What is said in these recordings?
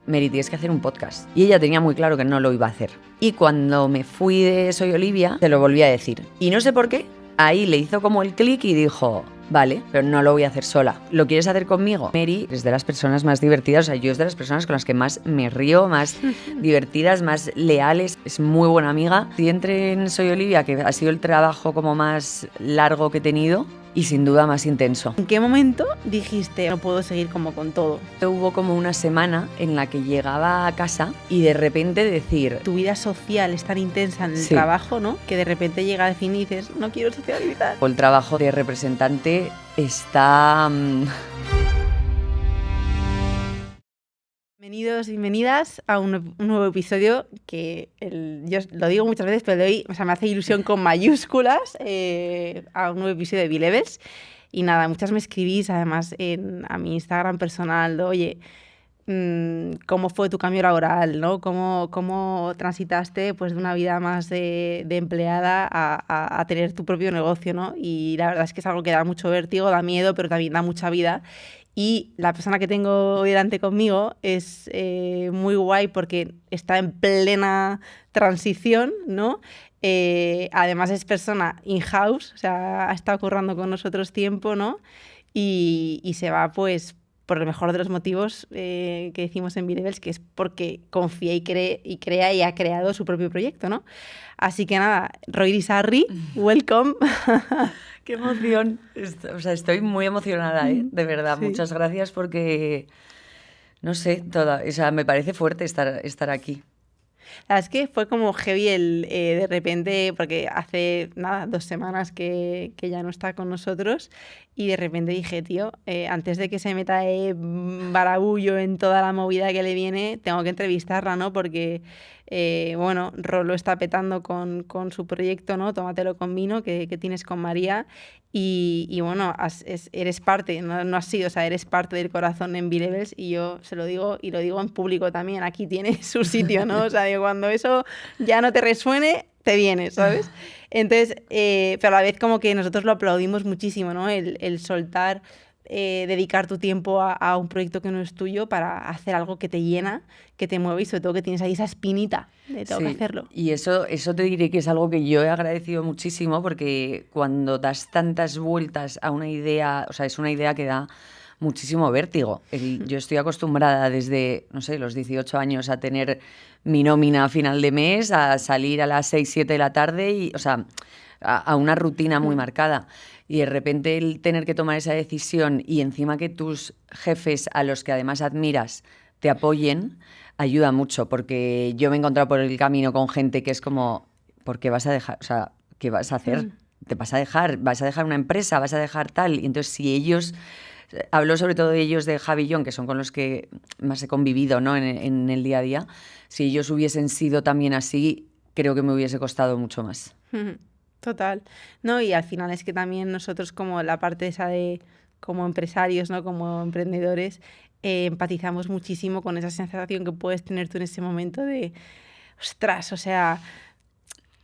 Mary, tienes que hacer un podcast. Y ella tenía muy claro que no lo iba a hacer. Y cuando me fui de Soy Olivia, te lo volví a decir. Y no sé por qué, ahí le hizo como el clic y dijo, vale, pero no lo voy a hacer sola. ¿Lo quieres hacer conmigo? Mary es de las personas más divertidas, o sea, yo es de las personas con las que más me río, más divertidas, más leales. Es muy buena amiga. Si entré en Soy Olivia, que ha sido el trabajo como más largo que he tenido, y sin duda más intenso. ¿En qué momento dijiste, no puedo seguir como con todo? Hubo como una semana en la que llegaba a casa y de repente decir... Tu vida social es tan intensa en el Sí. trabajo, ¿no? Que de repente llega al fin y dices, no quiero socializar. El trabajo de representante está... Bienvenidos y bienvenidas a un nuevo episodio que yo lo digo muchas veces, pero hoy, me hace ilusión con mayúsculas a un nuevo episodio de B-Levels. Y nada, muchas me escribís además a mi Instagram personal de, oye, ¿cómo fue tu cambio laboral, ¿no? ¿Cómo transitaste pues, de una vida más de empleada a tener tu propio negocio, ¿no? Y la verdad es que es algo que da mucho vértigo, da miedo, pero también da mucha vida. Y la persona que tengo hoy delante conmigo es muy guay porque está en plena transición, ¿no? Además es persona in-house, o sea, ha estado currando con nosotros tiempo, ¿no? Y se va, pues, por el mejor de los motivos que decimos en B-Levels, que es porque confía y crea y ha creado su propio proyecto, ¿no? Así que nada, Roiri Sarri, welcome. ¡Qué emoción! O sea, estoy muy emocionada, ¿eh? De verdad. Sí. Muchas gracias porque, no sé, o sea, me parece fuerte estar aquí. La verdad es que fue como heavy de repente, porque hace, nada, 2 semanas que ya no está con nosotros y de repente dije, tío, antes de que se meta barabullo en toda la movida que le viene, tengo que entrevistarla, ¿no? Porque, bueno, Rolo está petando con su proyecto, ¿no? Tómatelo con vino, que tienes con María. Y bueno, eres parte, no has sido, o sea, eres parte del corazón en B-Levels y yo se lo digo y lo digo en público también, aquí tiene su sitio, ¿no? O sea, digo, cuando eso ya no te resuene, te viene, ¿sabes? Entonces, pero a la vez como que nosotros lo aplaudimos muchísimo, ¿no? El soltar, dedicar tu tiempo a un proyecto que no es tuyo para hacer algo que te llena, que te mueve y sobre todo que tienes ahí esa espinita de tengo que hacerlo. Y eso te diré que es algo que yo he agradecido muchísimo porque cuando das tantas vueltas a una idea, o sea, es una idea que da muchísimo vértigo. Yo estoy acostumbrada desde, no sé, los 18 años a tener mi nómina a final de mes, a salir a las 6, 7 de la tarde, y, o sea, a una rutina muy marcada. Y de repente el tener que tomar esa decisión y encima que tus jefes, a los que además admiras, te apoyen, ayuda mucho, porque yo me he encontrado por el camino con gente que es como, ¿por qué vas a dejar? O sea, ¿qué vas a hacer? ¿Te vas a dejar una empresa? ¿Vas a dejar tal? Y entonces si ellos... Hablo sobre todo de ellos, de Javi y John, que son con los que más he convivido, ¿no? en el día a día. Si ellos hubiesen sido también así, creo que me hubiese costado mucho más. Total. No, y al final es que también nosotros como la parte esa de como empresarios, ¿no? Como emprendedores, empatizamos muchísimo con esa sensación que puedes tener tú en ese momento de, ostras, o sea,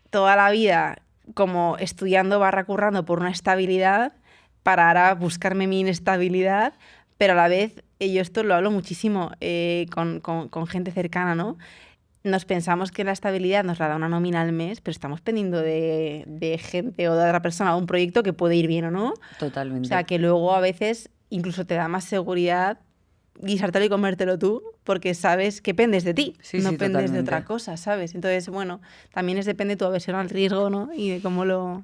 toda la vida como estudiando / currando por una estabilidad para ahora buscarme mi inestabilidad, pero a la vez, yo esto lo hablo muchísimo con gente cercana, ¿no? Nos pensamos que la estabilidad nos la da una nómina al mes, pero estamos dependiendo de gente o de otra persona o un proyecto que puede ir bien o no. Totalmente. O sea, que luego a veces incluso te da más seguridad guisártelo y comértelo tú, porque sabes que dependes de ti, no dependes de otra cosa, ¿sabes? Entonces, bueno, también depende de tu aversión al riesgo, ¿no? Y de cómo lo...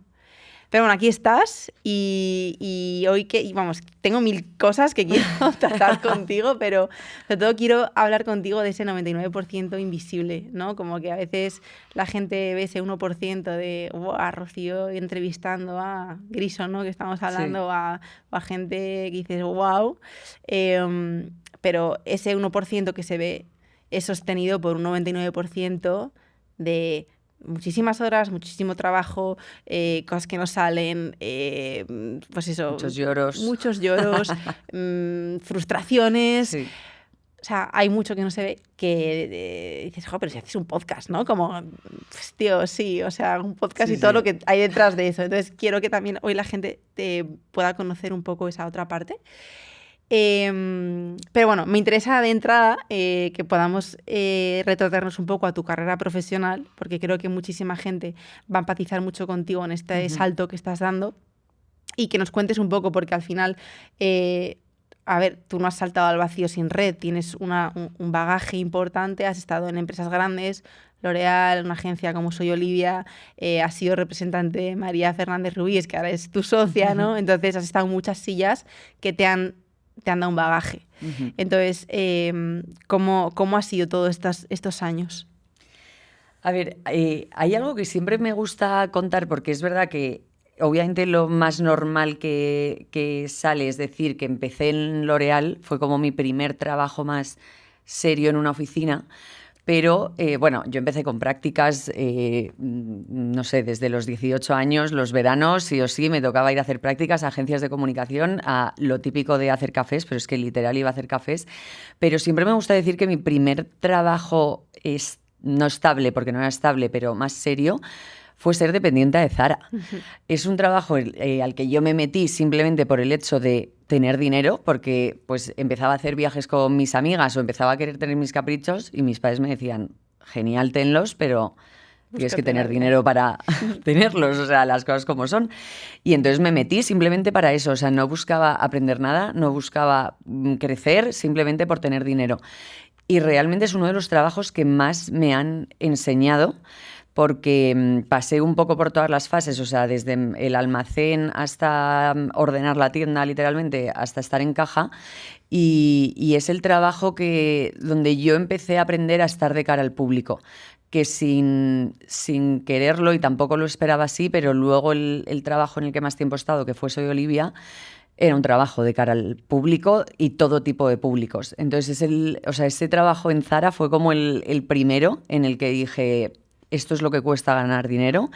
Pero bueno, aquí estás y hoy vamos, tengo 1000 cosas que quiero tratar contigo, pero sobre todo quiero hablar contigo de ese 99% invisible, ¿no? Como que a veces la gente ve ese 1% de, a Rocío entrevistando a Grison, ¿no? Que estamos hablando, o a gente que dices, wow, pero ese 1% que se ve es sostenido por un 99% de... muchísimas horas, muchísimo trabajo, cosas que no salen, pues eso... Muchos lloros, frustraciones... Sí. O sea, hay mucho que no se ve que dices, jo, pero si haces un podcast, ¿no? Como, pues, tío, sí, o sea, un podcast y todo lo que hay detrás de eso. Entonces, quiero que también hoy la gente te pueda conocer un poco esa otra parte. Pero bueno, me interesa de entrada que podamos retrotraernos un poco a tu carrera profesional, porque creo que muchísima gente va a empatizar mucho contigo en este salto que estás dando, y que nos cuentes un poco, porque al final, a ver, tú no has saltado al vacío sin red, tienes un bagaje importante, has estado en empresas grandes, L'Oréal, una agencia como Soy Olivia, has sido representante de María Fernández Rubíes, que ahora es tu socia, ¿no? Entonces has estado en muchas sillas que te han dado un bagaje. Entonces, ¿cómo ha sido todos estos años? A ver, hay algo que siempre me gusta contar, porque es verdad que obviamente lo más normal que sale es decir que empecé en L'Oréal, fue como mi primer trabajo más serio en una oficina. Pero bueno, yo empecé con prácticas, no sé, desde los 18 años, los veranos, sí o sí, me tocaba ir a hacer prácticas a agencias de comunicación, a lo típico de hacer cafés, pero es que literal iba a hacer cafés. Pero siempre me gusta decir que mi primer trabajo no estable, porque no era estable, pero más serio, fue ser dependiente de Zara. Es un trabajo al que yo me metí simplemente por el hecho de tener dinero, porque pues empezaba a hacer viajes con mis amigas o empezaba a querer tener mis caprichos y mis padres me decían, genial, tenlos, pero tienes que tener dinero para tenerlos, o sea, las cosas como son. Y entonces me metí simplemente para eso, o sea, no buscaba aprender nada, no buscaba crecer, simplemente por tener dinero. Y realmente es uno de los trabajos que más me han enseñado, porque pasé un poco por todas las fases, o sea, desde el almacén hasta ordenar la tienda, literalmente, hasta estar en caja. Y es el trabajo donde yo empecé a aprender a estar de cara al público, que sin quererlo, y tampoco lo esperaba así, pero luego el trabajo en el que más tiempo he estado, que fue Soy Olivia, era un trabajo de cara al público y todo tipo de públicos. Entonces, ese trabajo en Zara fue como el primero en el que dije, esto es lo que cuesta ganar dinero.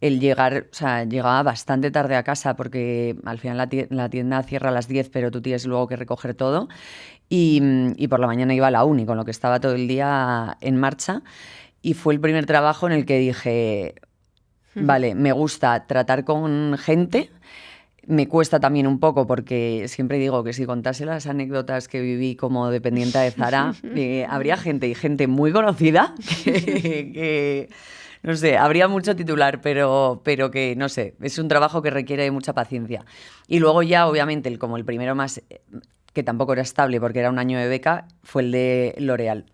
El llegar, o sea, llegaba bastante tarde a casa porque al final la tienda cierra a las 10, pero tú tienes luego que recoger todo. Y por la mañana iba a la uni, con lo que estaba todo el día en marcha. Y fue el primer trabajo en el que dije, vale, me gusta tratar con gente. Me cuesta también un poco porque siempre digo que si contase las anécdotas que viví como dependiente de Zara, habría gente muy conocida que no sé, habría mucho titular, pero que, no sé, es un trabajo que requiere mucha paciencia. Y luego ya, obviamente, como el primero más, que tampoco era estable porque era un año de beca, fue el de L'Oréal.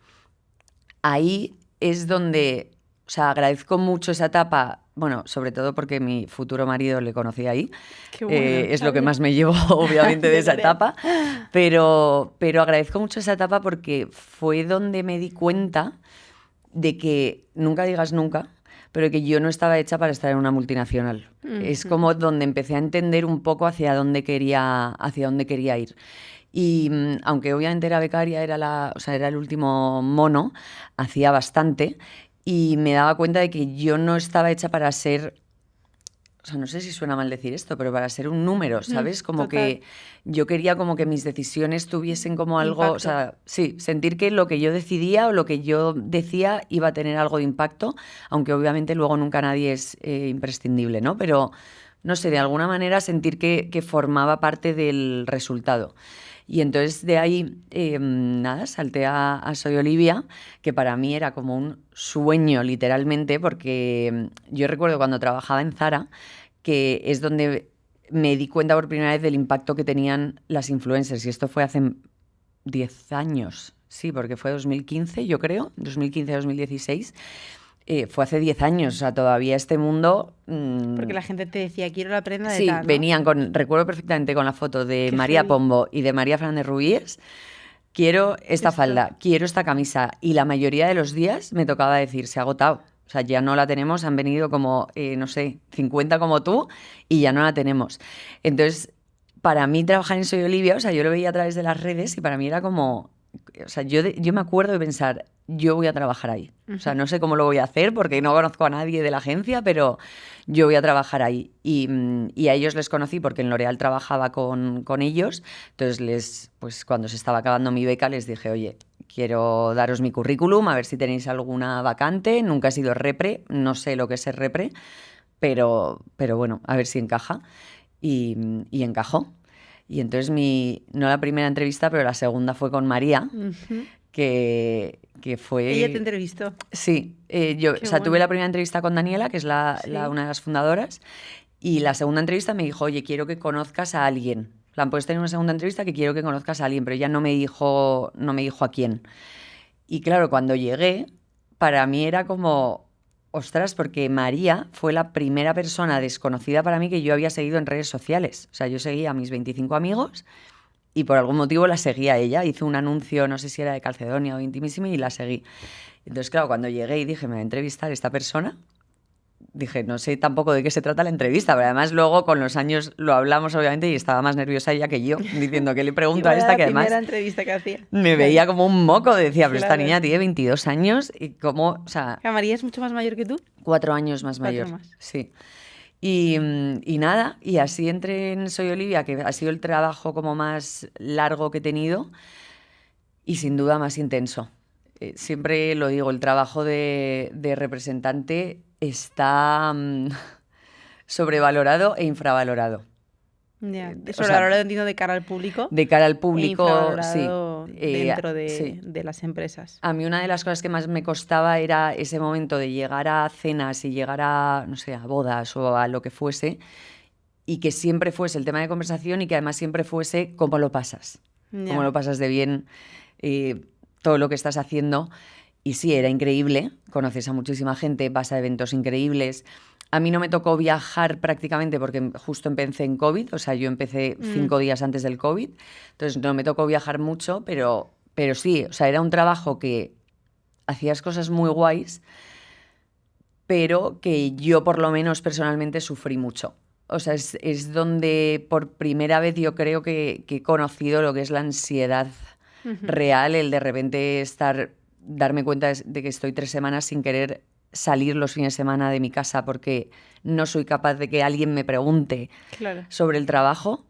Ahí es donde, o sea, agradezco mucho esa etapa, bueno, sobre todo porque mi futuro marido le conocí ahí. Qué bueno, es lo que más me llevo, obviamente, de esa etapa. Pero agradezco mucho esa etapa porque fue donde me di cuenta de que, nunca digas nunca, pero que yo no estaba hecha para estar en una multinacional. Es como donde empecé a entender un poco hacia dónde quería ir. Y aunque obviamente era becaria, era el último mono, hacía bastante y me daba cuenta de que yo no estaba hecha para ser, o sea, no sé si suena mal decir esto, pero para ser un número, ¿sabes? Como total. que yo quería como que mis decisiones tuviesen como algo, Impacto. o sea, sí, sentir que lo que yo decidía o lo que yo decía iba a tener algo de impacto, aunque obviamente luego nunca nadie es imprescindible, ¿no? Pero, no sé, de alguna manera sentir que formaba parte del resultado. Y entonces de ahí, nada, salté a Soy Olivia, que para mí era como un sueño, literalmente, porque yo recuerdo cuando trabajaba en Zara, que es donde me di cuenta por primera vez del impacto que tenían las influencers. Y esto fue hace 10 años, sí, porque fue 2015, yo creo, 2015-2016. Fue hace 10 años, o sea, todavía este mundo... Porque la gente te decía, quiero la prenda de Sí, tal, ¿no? venían recuerdo perfectamente con la foto de Qué María heavy. Pombo y de María Fernández Rubíes, quiero esta Esto. falda, quiero esta camisa. Y la mayoría de los días me tocaba decir, se ha agotado. O sea, ya no la tenemos, han venido como, no sé, 50 como tú y ya no la tenemos. Entonces, para mí trabajar en Soy Olivia, o sea, yo lo veía a través de las redes y para mí era como, o sea, yo me acuerdo de pensar, yo voy a trabajar ahí. O sea, no sé cómo lo voy a hacer porque no conozco a nadie de la agencia, pero yo voy a trabajar ahí. Y a ellos les conocí porque en L'Oréal trabajaba con ellos. Entonces, pues cuando se estaba acabando mi beca, les dije, oye, quiero daros mi currículum, a ver si tenéis alguna vacante. Nunca he sido repre, no sé lo que es ser repre, pero bueno, a ver si encaja. Y encajó. Y entonces no la primera entrevista, pero la segunda fue con María, que fue... Ella te entrevistó. Sí, tuve la primera entrevista con Daniela, que es una de las fundadoras, y la segunda entrevista me dijo, oye, quiero que conozcas a alguien. Puedes tener una segunda entrevista que quiero que conozcas a alguien, pero ella no me dijo a quién. Y claro, cuando llegué, para mí era como, ostras, porque María fue la primera persona desconocida para mí que yo había seguido en redes sociales. O sea, yo seguía a mis 25 amigos y por algún motivo la seguía a ella. Hizo un anuncio, no sé si era de Calcedonia o Intimissimi, y la seguí. Entonces, claro, cuando llegué y dije, me va a entrevistar esta persona, dije, no sé tampoco de qué se trata la entrevista, pero además luego con los años lo hablamos obviamente y estaba más nerviosa ella que yo, diciendo que le pregunto a esta, que además la entrevista que hacía. Me veía como un moco, decía, pero esta niña tiene 22 años y cómo, o sea... ¿María es mucho más mayor que tú? 4 años más mayor, sí. Y nada, y así entré en Soy Olivia, que ha sido el trabajo como más largo que he tenido y sin duda más intenso. Siempre lo digo, el trabajo de representante está sobrevalorado e infravalorado. Sobrevalorado, entiendo, de cara al público. De cara al público, sí. Dentro de las empresas. A mí una de las cosas que más me costaba era ese momento de llegar a cenas y llegar a, no sé, a bodas o a lo que fuese, y que siempre fuese el tema de conversación y que además siempre fuese cómo lo pasas. Cómo lo pasas de bien, todo lo que estás haciendo. Y sí, era increíble, conoces a muchísima gente, vas a eventos increíbles. A mí no me tocó viajar prácticamente porque justo empecé en COVID, o sea, yo empecé 5 días antes del COVID, entonces no me tocó viajar mucho, pero sí, o sea, era un trabajo que hacías cosas muy guays, pero que yo por lo menos personalmente sufrí mucho. O sea, es donde por primera vez yo creo que he conocido lo que es la ansiedad real, el de repente darme cuenta de que estoy 3 semanas sin querer salir los fines de semana de mi casa porque no soy capaz de que alguien me pregunte sobre el trabajo,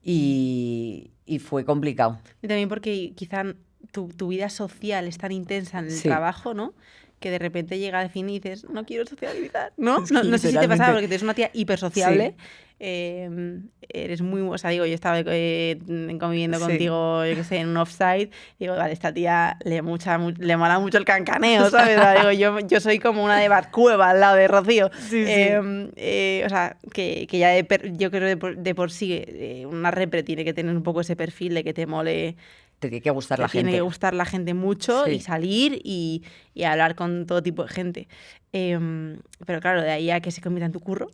y fue complicado. Y también porque quizá tu vida social es tan intensa en el trabajo, ¿no? Que de repente llega al fin y dices, no quiero socializar, ¿no? No sé si te pasaba, porque eres una tía hipersociable. Eres muy... O sea, digo, yo estaba conviviendo contigo, yo qué sé, en un offside, digo, vale, esta tía le mola mucho el cancaneo, ¿sabes? Digo, yo soy como una de Batcueva al lado de Rocío. O sea, que ya yo creo de por sí una repre tiene que tener un poco ese perfil de que te mole... Te tiene que gustar la gente. Tiene que gustar la gente mucho, y salir y hablar con todo tipo de gente. Pero claro, de ahí a que se convierta en tu curro.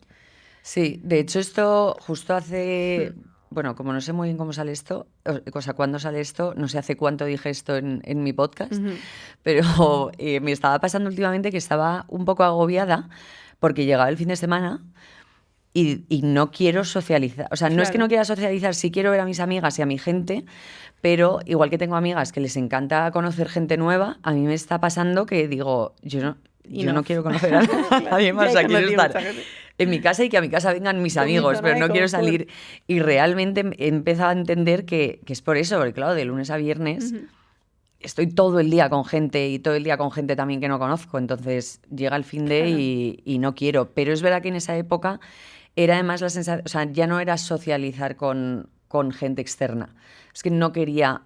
Sí, de hecho esto justo hace... Bueno, como no sé muy bien cómo sale esto, o sea, cuándo sale esto, no sé hace cuánto dije esto en mi podcast, pero me estaba pasando últimamente que estaba un poco agobiada porque llegaba el fin de semana y no quiero socializar. O sea, no es que no quiera socializar, sí quiero ver a mis amigas y a mi gente, pero igual que tengo amigas que les encanta conocer gente nueva, a mí me está pasando que digo, yo no quiero conocer a nadie más, o sea, quiero estar en mi casa y que a mi casa vengan mis amigos, pero no quiero salir. Y realmente he empezado a entender que es por eso, porque claro, de lunes a viernes estoy todo el día con gente y todo el día con gente también que no conozco, entonces llega el fin de y no quiero. Pero es verdad que en esa época era además la sensación, o sea, ya no era socializar con gente externa, es que no quería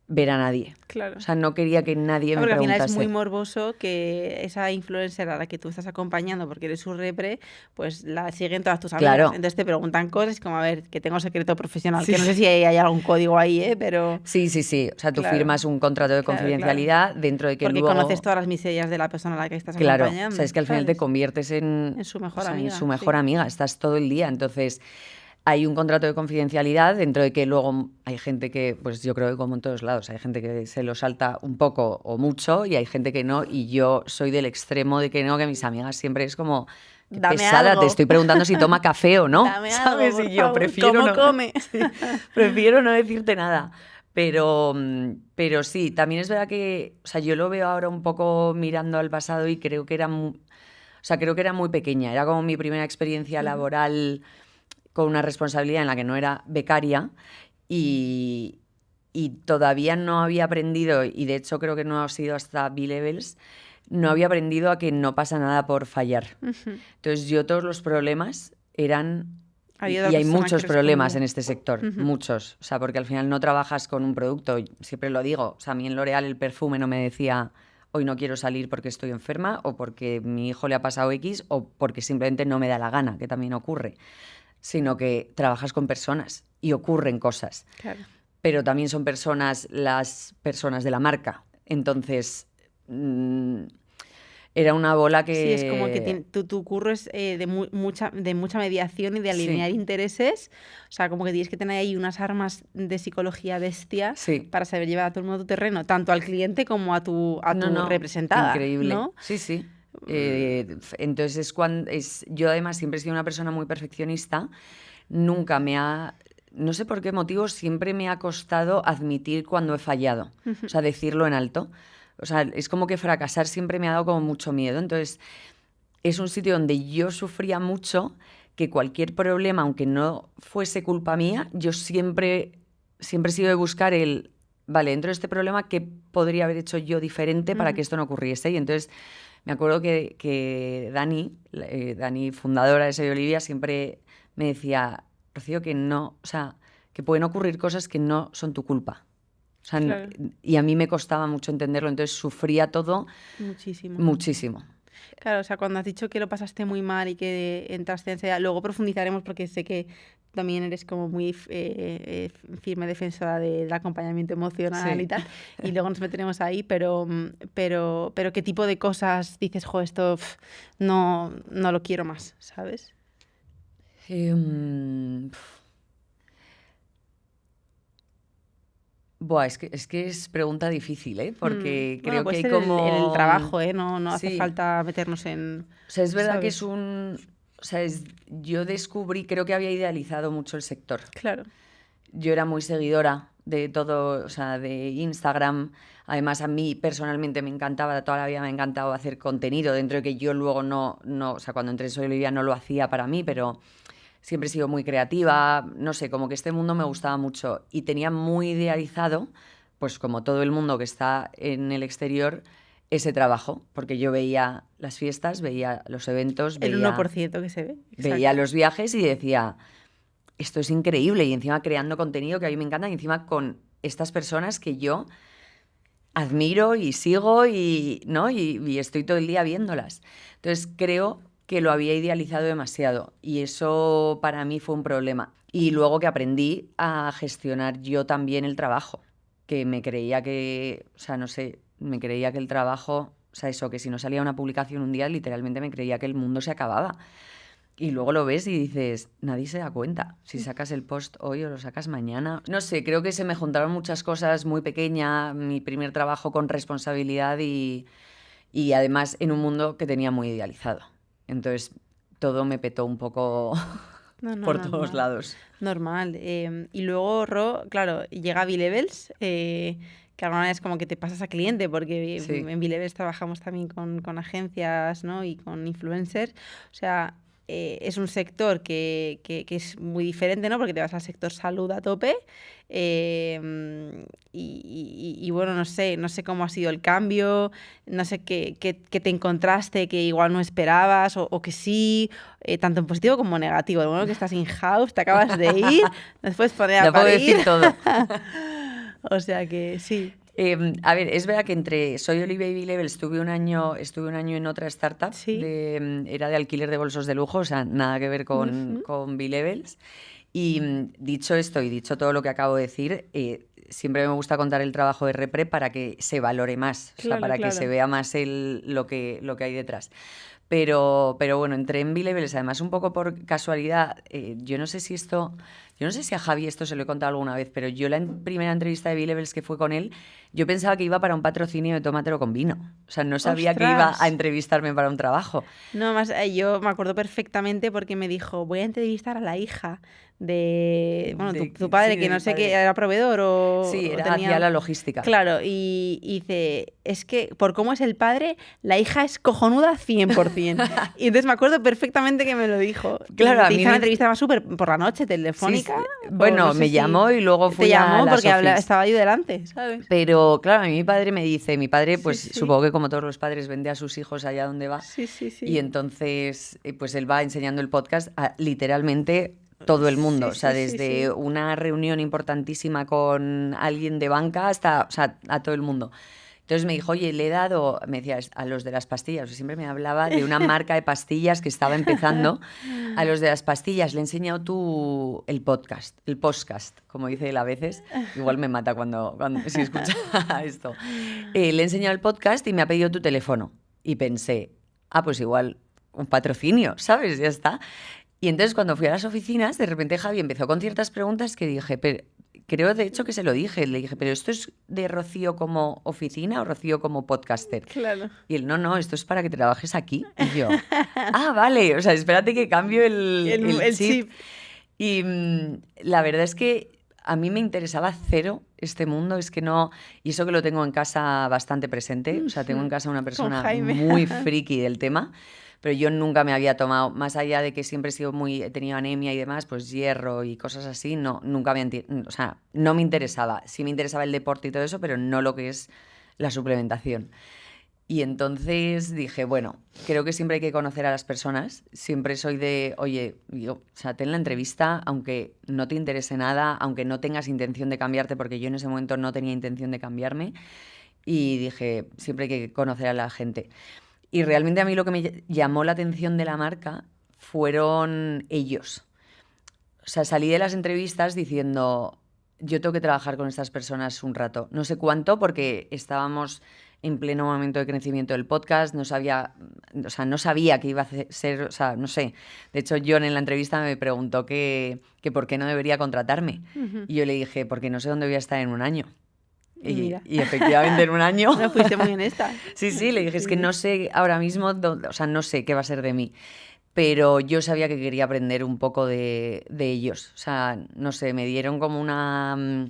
ver a nadie. Claro. O sea, no quería que nadie me preguntase. Porque al final es muy morboso que esa influencer a la que tú estás acompañando porque eres su repre, pues la siguen todas tus amigas. Claro. Entonces te preguntan cosas como, a ver, que tengo secreto profesional, que no sé si hay algún código ahí, pero... Sí. O sea, tú firmas un contrato de confidencialidad dentro de que porque luego... conoces todas las miserias de la persona a la que estás acompañando. O sea, es que al final te conviertes en su mejor amiga. En su mejor amiga, estás todo el día, entonces... Hay un contrato de confidencialidad dentro de que luego hay gente que, pues yo creo que como en todos lados, hay gente que se lo salta un poco o mucho y hay gente que no, y yo soy del extremo de que no, que mis amigas siempre es como, dame pesada, algo. Te estoy preguntando si toma café o no, dame ¿sabes? Algo, y yo prefiero ¿Cómo no, come? Sí, prefiero no decirte nada. Pero sí, también es verdad que, o sea, yo lo veo ahora un poco mirando al pasado y creo que era muy pequeña, era como mi primera experiencia laboral con una responsabilidad en la que no era becaria y todavía no había aprendido, y de hecho creo que no ha sido hasta B-Levels, no había aprendido a que no pasa nada por fallar. Entonces yo todos los problemas eran Y hay muchos problemas en este sector, muchos. O sea, porque al final no trabajas con un producto, siempre lo digo. O sea, a mí en L'Oréal el perfume no me decía hoy no quiero salir porque estoy enferma o porque mi hijo le ha pasado X o porque simplemente no me da la gana, que también ocurre. Sino que trabajas con personas y ocurren cosas. Claro. Pero también son personas las personas de la marca. Entonces, era una bola que... Sí, es como que tu curro es de mucha mediación y de alinear intereses. O sea, como que tienes que tener ahí unas armas de psicología bestia para saber llevar a todo el mundo a tu terreno, tanto al cliente como a tu representada. Increíble. ¿No? Sí. Entonces, yo además siempre he sido una persona muy perfeccionista. Nunca no sé por qué motivo, siempre me ha costado admitir cuando he fallado. O sea, decirlo en alto. O sea, es como que fracasar siempre me ha dado como mucho miedo. Entonces, es un sitio donde yo sufría mucho, que cualquier problema, aunque no fuese culpa mía, yo siempre he sido de buscar vale, dentro de este problema, ¿qué podría haber hecho yo diferente para que esto no ocurriese? Y entonces, me acuerdo que Dani, fundadora de Soy Olivia, siempre me decía, Rocío, que no, o sea, que pueden ocurrir cosas que no son tu culpa. O sea, claro. Y a mí me costaba mucho entenderlo, entonces sufría todo muchísimo. Claro, o sea, cuando has dicho que lo pasaste muy mal y que entraste en ansiedad, luego profundizaremos porque sé que también eres como muy firme defensora del acompañamiento emocional y tal, y luego nos meteremos ahí, pero ¿qué tipo de cosas dices, jo, esto no lo quiero más, ¿sabes? Buah, es que es pregunta difícil, ¿eh? Porque creo que hay como... el trabajo, ¿eh? No hace falta meternos en... O sea, es verdad que es un... O sea, yo descubrí, creo que había idealizado mucho el sector. Claro. Yo era muy seguidora de todo, o sea, de Instagram. Además, a mí personalmente me encantaba, toda la vida me ha encantado hacer contenido, dentro de que yo luego no o sea, cuando entré en Soy Olivia no lo hacía para mí, pero... Siempre he sido muy creativa, no sé, como que este mundo me gustaba mucho y tenía muy idealizado, pues como todo el mundo que está en el exterior, ese trabajo, porque yo veía las fiestas, veía los eventos, el 1% que se ve. Veía los viajes y decía, esto es increíble, y encima creando contenido que a mí me encanta, y encima con estas personas que yo admiro y sigo y estoy todo el día viéndolas. Entonces creo que lo había idealizado demasiado y eso para mí fue un problema. Y luego que aprendí a gestionar yo también el trabajo, que me creía que, o sea, no sé, me creía que el trabajo, o sea, eso, que si no salía una publicación un día, literalmente me creía que el mundo se acababa. Y luego lo ves y dices, nadie se da cuenta si sacas el post hoy o lo sacas mañana. No sé, creo que se me juntaron muchas cosas muy pequeñas, mi primer trabajo con responsabilidad y además en un mundo que tenía muy idealizado. Entonces, todo me petó un poco por todos lados. Normal. Y luego, claro, llega B-Levels, que alguna vez como que te pasas a cliente, porque en B-Levels trabajamos también con agencias, ¿no? Y con influencers. O sea, es un sector que es muy diferente, ¿no? Porque te vas al sector salud a tope. Y bueno, no sé cómo ha sido el cambio, no sé qué te encontraste que igual no esperabas o que sí, tanto en positivo como en negativo. Bueno, que estás in-house, te acabas de ir, nos puedes poner a parir. Puedo decir todo. O sea que sí. A ver, es verdad que entre Soy Olivia y B-Levels estuve un año en otra startup, era de alquiler de bolsos de lujo, o sea, nada que ver con B-Levels. Y dicho esto y dicho todo lo que acabo de decir, siempre me gusta contar el trabajo de Repre para que se valore más, claro, o sea, para que se vea más lo que hay detrás. Pero bueno, entré en B-Levels, además un poco por casualidad. Yo no sé si a Javi esto se lo he contado alguna vez, pero yo la primera entrevista de B-Levels que fue con él, yo pensaba que iba para un patrocinio de Tómatelo con vino. O sea, no sabía ¡Ostras! que iba a entrevistarme para un trabajo. No, más yo me acuerdo perfectamente porque me dijo, voy a entrevistar a la hija de tu padre, que no sé qué, era proveedor o... Sí, tenía... hacía la logística. Claro, y dice, es que por cómo es el padre, la hija es cojonuda 100%. Y entonces me acuerdo perfectamente que me lo dijo. Claro, a mí hizo una entrevista más súper por la noche, telefónica. Sí. Bueno, no sé me llamó y luego fui a la Te llamó porque estaba yo delante, ¿sabes? Pero claro, a mí mi padre me dice, pues supongo que como todos los padres vende a sus hijos allá donde va. Sí. Y entonces, pues él va enseñando el podcast a literalmente todo el mundo, Sí, o sea, sí, sí, desde sí. una reunión importantísima con alguien de banca hasta, o sea, a todo el mundo. Entonces me dijo, oye, le he dado, me decía, a los de las pastillas, siempre me hablaba de una marca de pastillas que estaba empezando. A los de las pastillas le he enseñado el podcast, como dice él a veces. Igual me mata si escucha esto. Le he enseñado el podcast y me ha pedido tu teléfono. Y pensé, pues igual un patrocinio, ¿sabes? Ya está. Y entonces cuando fui a las oficinas, de repente Javi empezó con ciertas preguntas que dije, pero creo de hecho que se lo dije, le dije, pero ¿esto es de Rocío como oficina o Rocío como podcaster? Claro. Y él, no, esto es para que trabajes aquí. Y yo, vale, o sea, espérate que cambio el El chip. chip. Y la verdad es que a mí me interesaba cero este mundo, es que no, y eso que lo tengo en casa bastante presente, o sea, tengo en casa una persona Jaime. muy friki del tema, pero yo nunca me había tomado, más allá de que siempre he tenido anemia y demás, pues hierro y cosas así, no, nunca o sea, no me interesaba. Sí me interesaba el deporte y todo eso, pero no lo que es la suplementación. Y entonces dije, bueno, creo que siempre hay que conocer a las personas. Siempre soy de, oye, o sea, ten la entrevista, aunque no te interese nada, aunque no tengas intención de cambiarte, porque yo en ese momento no tenía intención de cambiarme. Y dije, siempre hay que conocer a la gente. Y realmente a mí lo que me llamó la atención de la marca fueron ellos. O sea, salí de las entrevistas diciendo, yo tengo que trabajar con estas personas un rato. No sé cuánto, porque estábamos en pleno momento de crecimiento del podcast, no sabía que iba a ser, o sea, no sé. De hecho, John en la entrevista me preguntó que por qué no debería contratarme. Y yo le dije, porque no sé dónde voy a estar en un año. Y efectivamente en un año... No fuiste muy honesta. Sí, le dije, es que no sé ahora mismo, o sea, no sé qué va a ser de mí. Pero yo sabía que quería aprender un poco de ellos. O sea, no sé, me dieron como una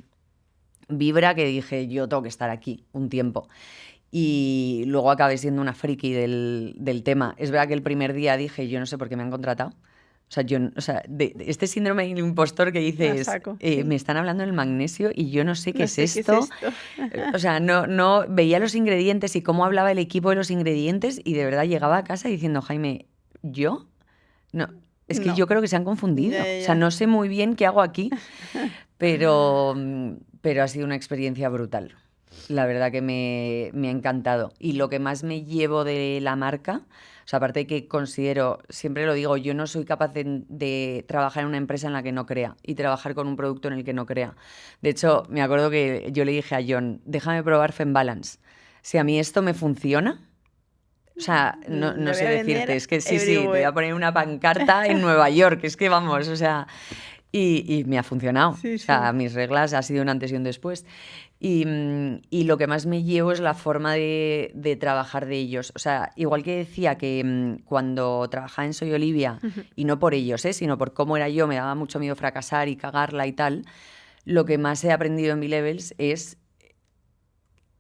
vibra que dije, yo tengo que estar aquí un tiempo. Y luego acabé siendo una friki del tema. Es verdad que el primer día dije, yo no sé por qué me han contratado. O sea, de este síndrome del impostor que dices, sí. me están hablando del magnesio y yo no sé qué No es sé esto. ¿Qué es esto? O sea, no veía los ingredientes y cómo hablaba el equipo de los ingredientes y de verdad llegaba a casa diciendo, Jaime, ¿yo? No, es que yo creo que se han confundido. Ya. O sea, no sé muy bien qué hago aquí, pero ha sido una experiencia brutal. La verdad que me ha encantado. Y lo que más me llevo de la marca, o sea, aparte de que considero, siempre lo digo, yo no soy capaz de trabajar en una empresa en la que no crea y trabajar con un producto en el que no crea. De hecho, me acuerdo que yo le dije a John, déjame probar Fembalance. Si a mí esto me funciona... O sea, no sé decirte, es que sí, te voy a poner una pancarta en Nueva York, es que vamos, o sea, y me ha funcionado. Sí, o sea, mis reglas ha sido un antes y un después. Y lo que más me llevo es la forma de trabajar de ellos. O sea, igual que decía que cuando trabajaba en Soy Olivia, y no por ellos, sino por cómo era yo, me daba mucho miedo fracasar y cagarla y tal, lo que más he aprendido en B-Levels es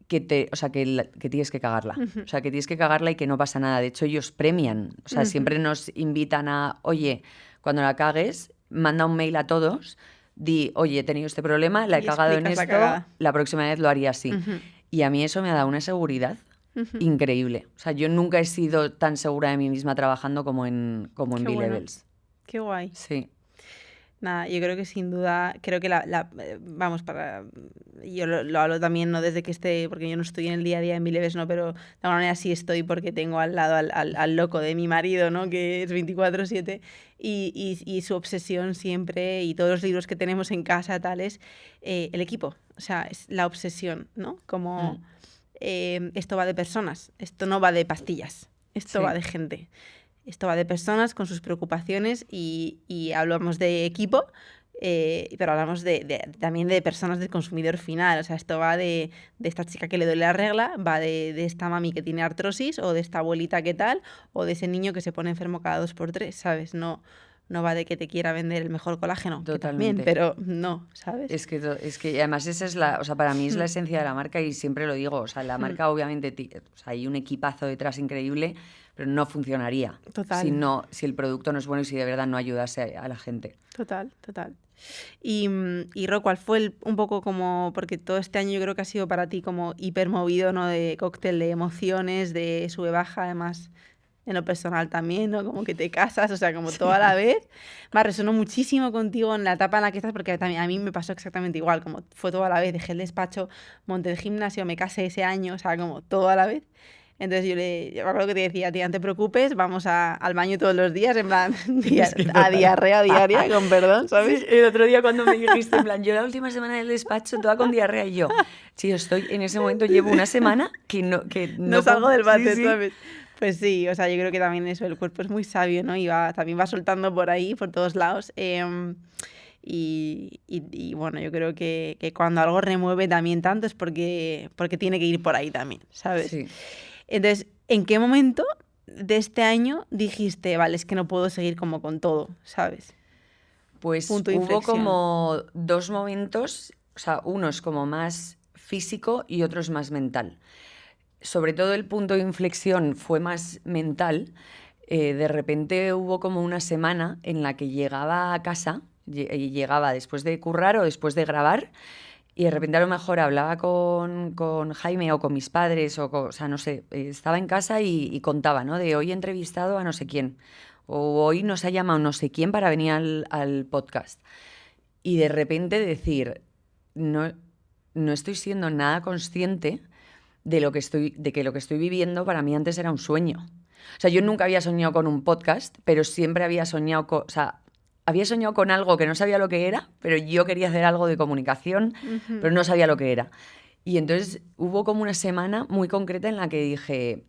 que tienes que cagarla. O sea, que tienes que cagarla y que no pasa nada. De hecho, ellos premian. O sea, siempre nos invitan a, oye, cuando la cagues, manda un mail a todos, di, oye, he tenido este problema, la he cagado en esto, la próxima vez lo haría así. Y a mí eso me ha dado una seguridad increíble. O sea, yo nunca he sido tan segura de mí misma trabajando como en B-Levels. Qué guay. Sí. Nada, yo creo que sin duda, creo que yo lo hablo también, no desde que esté, porque yo no estoy en el día a día en B-Levels, ¿no? Pero de alguna manera sí estoy porque tengo al lado al loco de mi marido, ¿no? Que es 24/7 y su obsesión siempre y todos los libros que tenemos en casa, tales, el equipo, o sea, es la obsesión, ¿no? Como esto va de personas, esto no va de pastillas, esto va de gente. Esto va de personas con sus preocupaciones y hablamos de equipo, pero hablamos también de personas del consumidor final. O sea, esto va de esta chica que le duele la regla, va de esta mami que tiene artrosis o de esta abuelita que tal o de ese niño que se pone enfermo cada 2x3, ¿sabes? No va de que te quiera vender el mejor colágeno, que también, pero no, ¿sabes? Es que además esa es o sea, para mí es la esencia de la marca y siempre lo digo, o sea, la marca obviamente, o sea, hay un equipazo detrás increíble, pero no funcionaría. Total. Si el producto no es bueno y si de verdad no ayudase a la gente. Total. Y Ro, ¿cuál fue un poco como, porque todo este año yo creo que ha sido para ti como hipermovido, ¿no? De cóctel de emociones, de sube-baja, además en lo personal también, ¿no? Como que te casas, o sea, como todo a la vez. Me resonó muchísimo contigo en la etapa en la que estás, porque también a mí me pasó exactamente igual, como fue todo a la vez, dejé el despacho, monté el gimnasio, me casé ese año, o sea, como todo a la vez. Entonces yo me acuerdo que te decía, tía, no te preocupes, vamos al baño todos los días, en plan, a diarrea diaria, con perdón, ¿sabes? Sí, el otro día cuando me dijiste, en plan, yo la última semana del despacho toda con diarrea y yo, sí, estoy, en ese momento llevo una semana que no salgo del bate, sí. ¿sabes? Pues sí, o sea, yo creo que también eso, el cuerpo es muy sabio, ¿no? Y también va soltando por ahí, por todos lados. Y bueno, yo creo que cuando algo remueve también tanto es porque tiene que ir por ahí también, ¿sabes? Sí. Entonces, ¿en qué momento de este año dijiste, vale, es que no puedo seguir como con todo, ¿sabes? Pues Punto de hubo inflexión. como dos momentos, o sea, uno es como más físico y otro es más mental. Sobre todo el punto de inflexión fue más mental. De repente hubo como una semana en la que llegaba a casa, llegaba después de currar o después de grabar, y de repente a lo mejor hablaba con Jaime o con mis padres, o sea, no sé, estaba en casa y contaba, ¿no? De hoy he entrevistado a no sé quién, o hoy nos ha llamado no sé quién para venir al podcast. Y de repente decir, no, no estoy siendo nada consciente de que lo que estoy viviendo para mí antes era un sueño. O sea, yo nunca había soñado con un podcast, pero siempre había soñado con, o sea, había soñado con algo que no sabía lo que era, pero yo quería hacer algo de comunicación, pero no sabía lo que era. Y entonces hubo como una semana muy concreta en la que dije,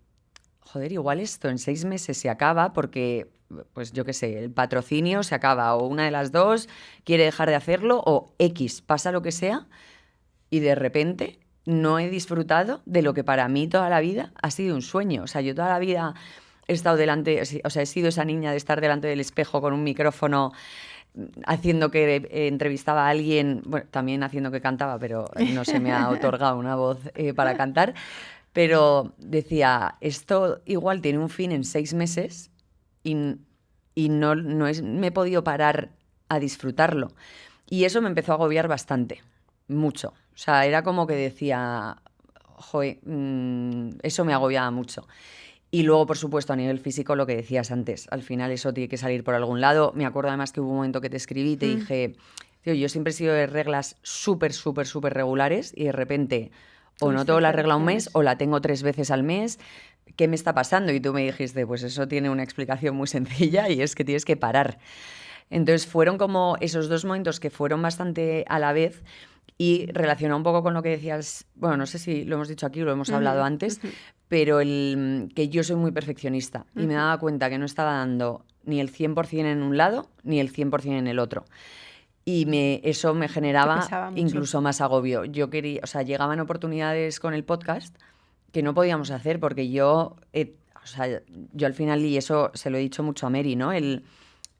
joder, igual esto en 6 meses se acaba porque, pues yo qué sé, el patrocinio se acaba o una de las dos quiere dejar de hacerlo o X, pasa lo que sea y de repente no he disfrutado de lo que para mí toda la vida ha sido un sueño. O sea, yo toda la vida he estado delante, o sea, he sido esa niña de estar delante del espejo con un micrófono haciendo que entrevistaba a alguien, bueno, también haciendo que cantaba, pero no se me ha otorgado una voz para cantar. Pero decía, esto igual tiene un fin en 6 meses y no me he podido parar a disfrutarlo. Y eso me empezó a agobiar bastante, mucho. O sea, era como que decía, joder, eso me agobiaba mucho. Y luego, por supuesto, a nivel físico, lo que decías antes, al final eso tiene que salir por algún lado. Me acuerdo además que hubo un momento que te escribí y te dije, tío, yo siempre he sido de reglas súper, súper, súper regulares y de repente o no tengo la regla un mes o la tengo 3 veces al mes. ¿Qué me está pasando? Y tú me dijiste, pues eso tiene una explicación muy sencilla y es que tienes que parar. Entonces fueron como esos dos momentos que fueron bastante a la vez y relacionado un poco con lo que decías, bueno, no sé si lo hemos dicho aquí o lo hemos hablado antes, pero que yo soy muy perfeccionista y me daba cuenta que no estaba dando ni el 100% en un lado ni el 100% en el otro. Y eso me generaba incluso más agobio. Yo quería, o sea, llegaban oportunidades con el podcast que no podíamos hacer porque yo al final, y eso se lo he dicho mucho a Mary, ¿no?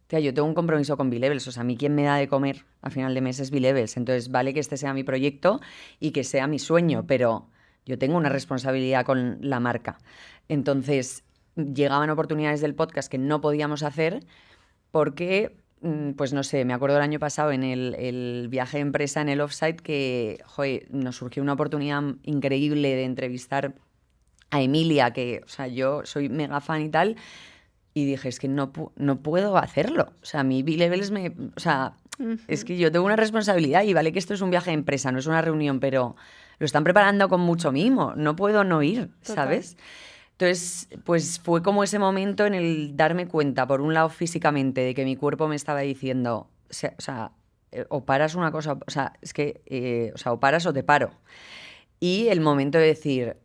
Tía, yo tengo un compromiso con B-Levels, o sea, a mí quien me da de comer a final de mes es B-Levels, entonces vale que este sea mi proyecto y que sea mi sueño, pero yo tengo una responsabilidad con la marca. Entonces, llegaban oportunidades del podcast que no podíamos hacer porque, pues no sé, me acuerdo el año pasado en el viaje de empresa en el Offsite que, joder, nos surgió una oportunidad increíble de entrevistar a Emilia, que, o sea, yo soy mega fan y tal. Y dije, es que no puedo hacerlo. O sea, mi B-Levels o sea, es que yo tengo una responsabilidad y vale que esto es un viaje de empresa, no es una reunión, pero lo están preparando con mucho mimo. No puedo no ir, ¿sabes? Entonces, pues fue como ese momento en el darme cuenta, por un lado físicamente, de que mi cuerpo me estaba diciendo, o sea, o paras una cosa, o sea, es que, o sea, o paras o te paro. Y el momento de decir,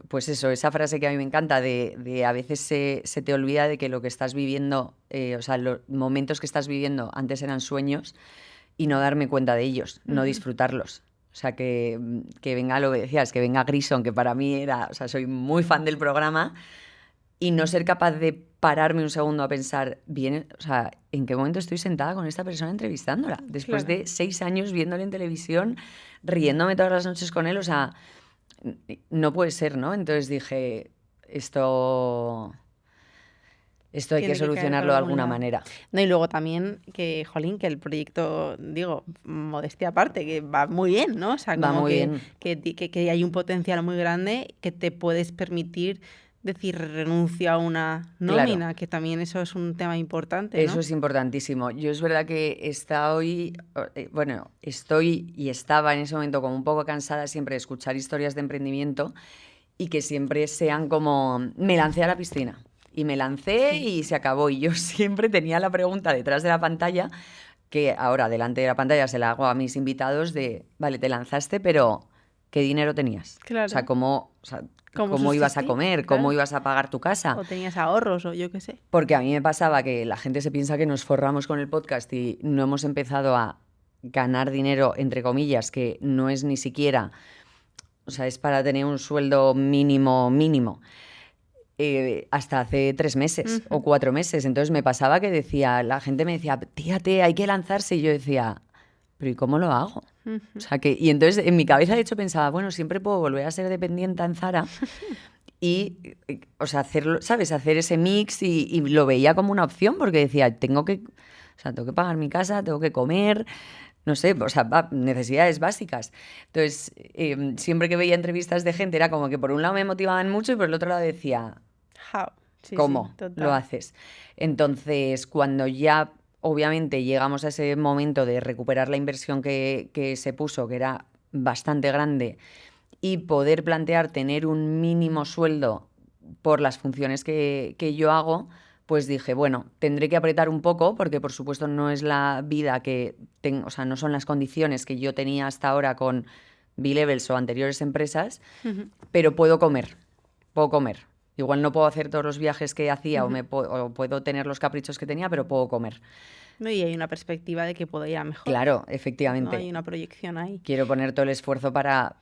pues eso, esa frase que a mí me encanta de a veces se te olvida de que lo que estás viviendo, o sea, los momentos que estás viviendo antes eran sueños y no darme cuenta de ellos, no disfrutarlos. O sea, que venga lo que decías, que venga Grison, que para mí era, o sea, soy muy fan del programa y no ser capaz de pararme un segundo a pensar, bien, o sea, ¿en qué momento estoy sentada con esta persona entrevistándola? Después de 6 años viéndole en televisión, riéndome todas las noches con él, o sea, no puede ser, ¿no? Entonces dije, esto hay que solucionarlo de alguna manera. No, y luego también que, jolín, que el proyecto, digo, modestia aparte, que va muy bien, ¿no? O sea, va como muy bien. Que hay un potencial muy grande que te puedes permitir decir renuncio a una nómina, claro, que también eso es un tema importante, ¿no? Eso es importantísimo. Yo es verdad que estoy y estaba en ese momento como un poco cansada siempre de escuchar historias de emprendimiento y que siempre sean como, me lancé a la piscina y me lancé y se acabó. Y yo siempre tenía la pregunta detrás de la pantalla, que ahora delante de la pantalla se la hago a mis invitados de, vale, te lanzaste, pero ¿qué dinero tenías? Claro. O sea, ¿cómo ibas a comer? Claro. ¿Cómo ibas a pagar tu casa? O tenías ahorros o yo qué sé. Porque a mí me pasaba que la gente se piensa que nos forramos con el podcast y no hemos empezado a ganar dinero, entre comillas, que no es ni siquiera, o sea, es para tener un sueldo mínimo, hasta hace 3 meses o 4 meses. Entonces me pasaba que la gente me decía, tía, hay que lanzarse. Y yo decía, pero ¿y cómo lo hago? O sea, y entonces en mi cabeza de hecho pensaba, bueno, siempre puedo volver a ser dependiente en Zara y, o sea, hacer ese mix y lo veía como una opción porque decía, tengo que pagar mi casa, tengo que comer, no sé, o sea, necesidades básicas. Entonces, siempre que veía entrevistas de gente era como que por un lado me motivaban mucho y por el otro lado decía, ¿cómo lo haces? Entonces, cuando ya obviamente llegamos a ese momento de recuperar la inversión que se puso, que era bastante grande, y poder plantear tener un mínimo sueldo por las funciones que yo hago, pues dije, bueno, tendré que apretar un poco porque por supuesto no es la vida que tengo, o sea, no son las condiciones que yo tenía hasta ahora con B-Levels o anteriores empresas, pero puedo comer. Igual no puedo hacer todos los viajes que hacía o puedo tener los caprichos que tenía, pero puedo comer. No, y hay una perspectiva de que puedo ir a mejor. Claro, efectivamente. No hay una proyección ahí. Quiero poner todo el esfuerzo para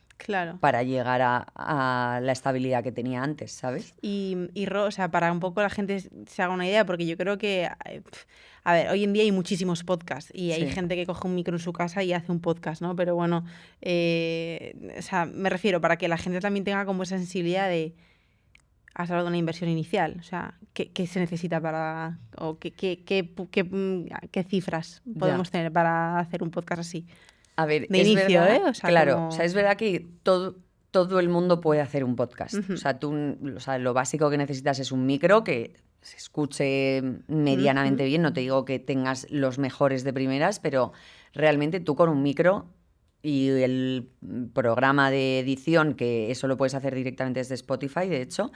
llegar a la estabilidad que tenía antes, ¿sabes? Y Ro, o sea, para un poco la gente se haga una idea, porque yo creo que, a ver, hoy en día hay muchísimos podcasts y hay gente que coge un micro en su casa y hace un podcast, ¿no? Pero bueno, o sea, me refiero para que la gente también tenga como esa sensibilidad de, has hablado de una inversión inicial, o sea, ¿qué se necesita para, o qué cifras podemos tener para hacer un podcast así? A ver, de inicio, verdad, O sea, claro, o sea, es verdad que todo el mundo puede hacer un podcast. O sea, lo básico que necesitas es un micro que se escuche medianamente bien. No te digo que tengas los mejores de primeras, pero realmente tú con un micro y el programa de edición, que eso lo puedes hacer directamente desde Spotify, de hecho,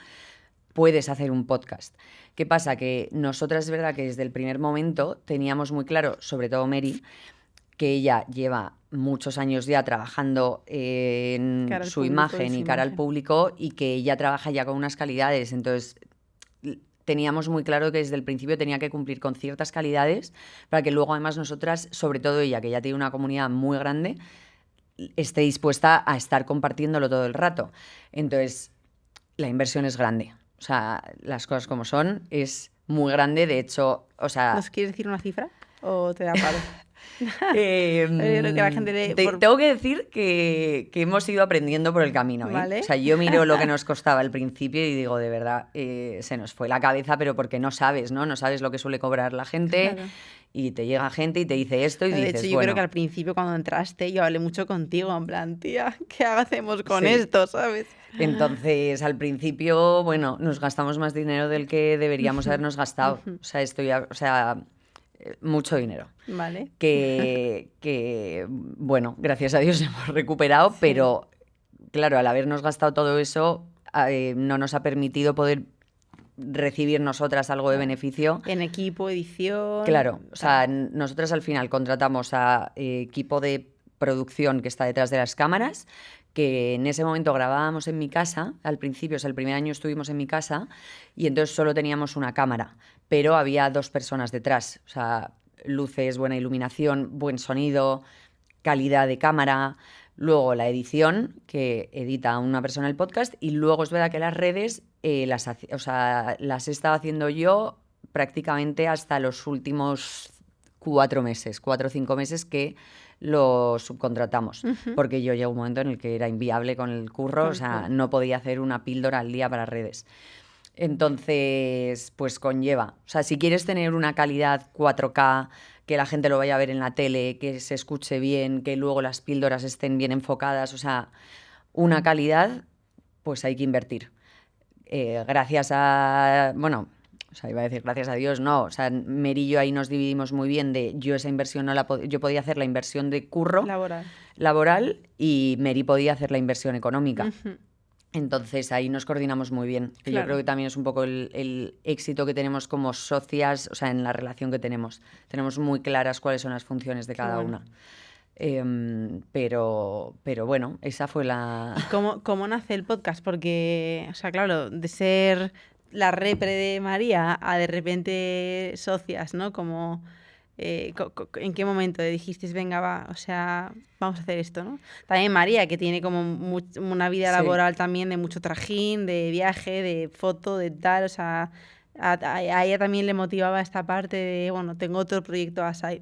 puedes hacer un podcast. ¿Qué pasa? Que nosotras es verdad que desde el primer momento teníamos muy claro, sobre todo Mary, que ella lleva muchos años ya trabajando en su imagen y cara al público y que ella trabaja ya con unas calidades. Entonces, teníamos muy claro que desde el principio tenía que cumplir con ciertas calidades para que luego además nosotras, sobre todo ella, que ya tiene una comunidad muy grande, esté dispuesta a estar compartiéndolo todo el rato. Entonces, la inversión es grande. O sea, las cosas como son, es muy grande. De hecho, o sea... ¿Nos quieres decir una cifra o te da palo? Tengo que decir que hemos ido aprendiendo por el camino. ¿Vale? O sea, yo miro lo que nos costaba al principio y digo, de verdad, se nos fue la cabeza, pero porque no sabes, ¿no? No sabes lo que suele cobrar la gente. Claro. Y te llega gente y te dice esto y de dices, hecho, yo creo que al principio cuando entraste yo hablé mucho contigo, en plan, tía, ¿qué hacemos con esto, sabes? Entonces, al principio, bueno, nos gastamos más dinero del que deberíamos habernos gastado. O sea, mucho dinero. Vale. Que, bueno, gracias a Dios hemos recuperado, pero claro, al habernos gastado todo eso, no nos ha permitido poder recibir nosotras algo de beneficio. En equipo, edición... Claro, o sea, nosotras al final contratamos a equipo de producción que está detrás de las cámaras, que en ese momento grabábamos en mi casa, al principio, o sea, el primer año estuvimos en mi casa y entonces solo teníamos una cámara, pero había 2 personas detrás, o sea, luces, buena iluminación, buen sonido, calidad de cámara, luego la edición, que edita una persona el podcast, y luego es verdad que las redes las he estado haciendo yo prácticamente hasta los últimos 4 o 5 meses que lo subcontratamos, porque yo llegué a un momento en el que era inviable con el curro, o sea, no podía hacer una píldora al día para redes. Entonces, pues conlleva. O sea, si quieres tener una calidad 4K, que la gente lo vaya a ver en la tele, que se escuche bien, que luego las píldoras estén bien enfocadas, o sea, una calidad, pues hay que invertir. gracias a, bueno, o sea, iba a decir gracias a Dios, no, o sea, Mary y yo ahí nos dividimos muy bien de yo esa inversión no la yo podía hacer la inversión de curro laboral y Mary podía hacer la inversión económica. Entonces ahí nos coordinamos muy bien. Que Yo creo que también es un poco el éxito que tenemos como socias, o sea, en la relación que tenemos. Tenemos muy claras cuáles son las funciones de cada una. Pero bueno, esa fue la... ¿Y cómo nace el podcast? Porque, o sea, claro, de ser la repre de María a de repente socias, ¿no? Como... ¿en qué momento dijiste, venga, va, o sea, vamos a hacer esto, ¿no? También María, que tiene como una vida laboral también de mucho trajín, de viaje, de foto, de tal, o sea, a ella también le motivaba esta parte de, bueno, tengo otro proyecto a side.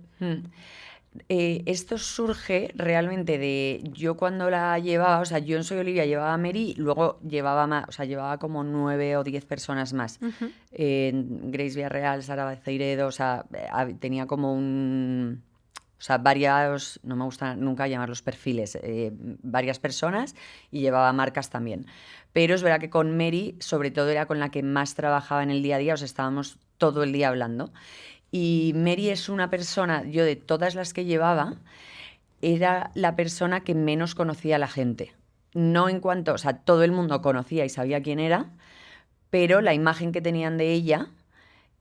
Esto surge realmente de yo cuando la llevaba, o sea, yo en Soy Olivia llevaba a Mary, luego llevaba más, o sea, llevaba como 9 o 10 personas más. Grace Villarreal, Sara Baceiredo, o sea, tenía como o sea, varios, no me gusta nunca llamarlos perfiles, varias personas y llevaba marcas también. Pero es verdad que con Mary, sobre todo, era con la que más trabajaba en el día a día, o sea, estábamos todo el día hablando. Y Mary es una persona, yo de todas las que llevaba, era la persona que menos conocía a la gente. No en cuanto, o sea, todo el mundo conocía y sabía quién era, pero la imagen que tenían de ella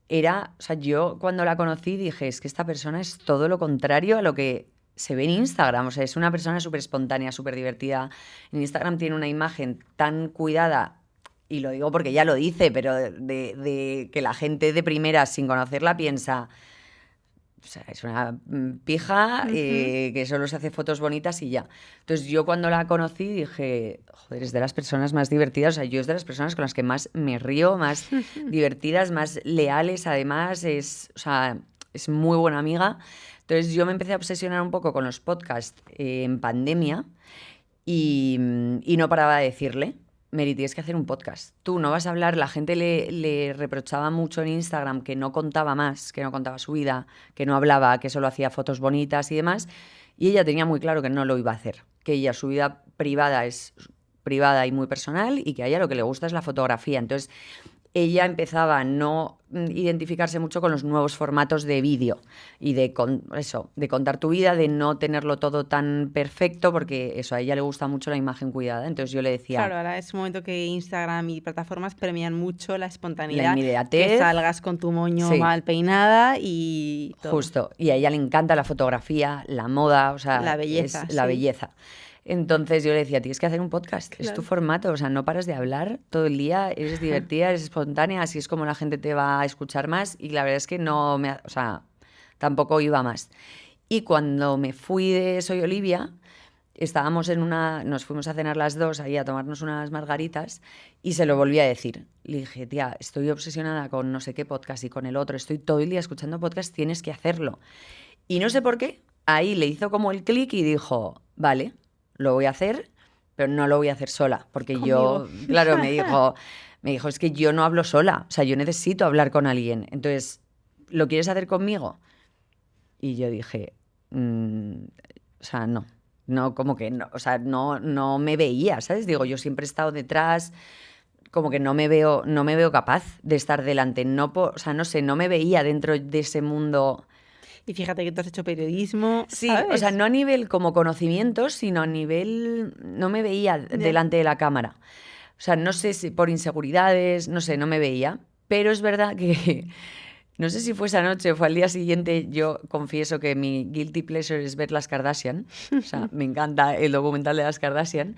era, o sea, yo cuando la conocí dije, es que esta persona es todo lo contrario a lo que se ve en Instagram. O sea, es una persona súper espontánea, súper divertida. En Instagram tiene una imagen tan cuidada, y lo digo porque ya lo dice, pero de que la gente de primera, sin conocerla, piensa, o sea, es una pija que solo se hace fotos bonitas y ya. Entonces yo cuando la conocí dije, joder, es de las personas más divertidas, o sea, yo es de las personas con las que más me río, más divertidas, más leales, además, o sea, es muy buena amiga. Entonces yo me empecé a obsesionar un poco con los podcasts en pandemia y no paraba de decirle, Mary, tienes que hacer un podcast. Tú no vas a hablar, la gente le reprochaba mucho en Instagram que no contaba más, que no contaba su vida, que no hablaba, que solo hacía fotos bonitas y demás. Y ella tenía muy claro que no lo iba a hacer, que ella, su vida privada es privada y muy personal y que a ella lo que le gusta es la fotografía. Entonces, ella empezaba a no identificarse mucho con los nuevos formatos de vídeo y de contar tu vida, de no tenerlo todo tan perfecto, porque eso, a ella le gusta mucho la imagen cuidada. Entonces yo le decía... Claro, ahora es un momento que Instagram y plataformas premian mucho la espontaneidad. La inmediatez. Que salgas con tu moño mal peinada y todo. Justo. Y a ella le encanta la fotografía, la moda, o sea... La belleza. La belleza. Entonces yo le decía, tienes que hacer un podcast, claro. Es tu formato, o sea, no paras de hablar todo el día, eres divertida, eres espontánea, así es como la gente te va a escuchar más y la verdad es que o sea, tampoco iba más. Y cuando me fui de Soy Olivia, nos fuimos a cenar las dos ahí a tomarnos unas margaritas y se lo volví a decir. Le dije, tía, estoy obsesionada con no sé qué podcast y con el otro, estoy todo el día escuchando podcast, tienes que hacerlo. Y no sé por qué, ahí le hizo como el clic y dijo, vale, lo voy a hacer, pero no lo voy a hacer sola, porque Conmigo. yo, claro, me dijo, es que yo no hablo sola, o sea, yo necesito hablar con alguien, entonces, ¿lo quieres hacer conmigo? Y yo dije, o sea, no, como que no, o sea, no me veía, ¿sabes? Digo, yo siempre he estado detrás, como que no me veo capaz de estar delante, o sea, no sé, no me veía dentro de ese mundo. Y fíjate que tú has hecho periodismo, sí, ¿sabes? O sea, no a nivel como conocimientos, sino a nivel... No me veía delante de la cámara. O sea, no sé si por inseguridades, no sé, no me veía. Pero es verdad que... No sé si fue esa noche o fue al día siguiente, yo confieso que mi guilty pleasure es ver Las Kardashian. O sea, me encanta el documental de Las Kardashian.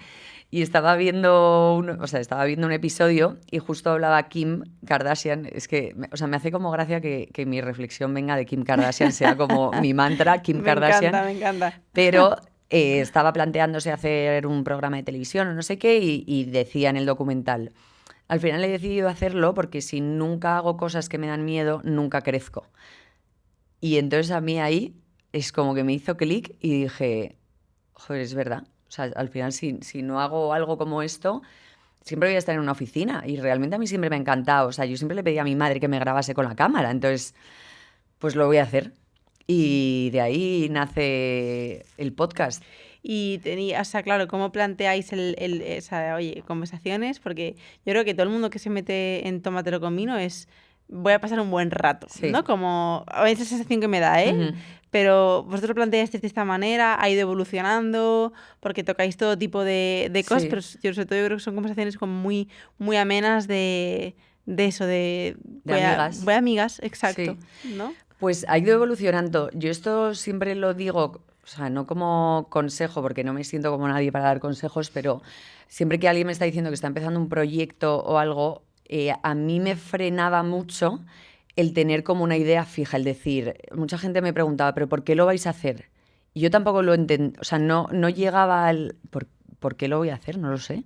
Y estaba viendo un episodio y justo hablaba Kim Kardashian. Es que, o sea, me hace como gracia que mi reflexión venga de Kim Kardashian, sea como mi mantra, Kim Kardashian. Me encanta. Pero estaba planteándose hacer un programa de televisión o no sé qué y decía en el documental, al final he decidido hacerlo porque si nunca hago cosas que me dan miedo, nunca crezco. Y entonces a mí ahí es como que me hizo clic y dije, joder, es verdad. O sea, al final, si no hago algo como esto, siempre voy a estar en una oficina. Y realmente a mí siempre me ha encantado. O sea, yo siempre le pedí a mi madre que me grabase con la cámara. Entonces, pues lo voy a hacer. Y de ahí nace el podcast. Y tenía, o sea, claro, ¿cómo planteáis oye, conversaciones? Porque yo creo que todo el mundo que se mete en Tómatelo con vino es voy a pasar un buen rato, Sí. ¿no? Como esa sensación que me da, ¿eh? Ujú. Pero vosotros planteáis de esta manera, ha ido evolucionando, porque tocáis todo tipo de cosas, Sí. pero yo sobre todo yo creo que son conversaciones como muy, muy amenas de eso, de De amigas. voy a amigas, exacto, Sí. ¿no? Pues ha ido evolucionando. Yo esto siempre lo digo, o sea, no como consejo, porque no me siento como nadie para dar consejos, pero siempre que alguien me está diciendo que está empezando un proyecto o algo, a mí me frenaba mucho el tener como una idea fija, el decir, mucha gente me preguntaba, ¿pero por qué lo vais a hacer? Y yo tampoco lo entendía, o sea, no llegaba al, ¿por qué lo voy a hacer? No lo sé.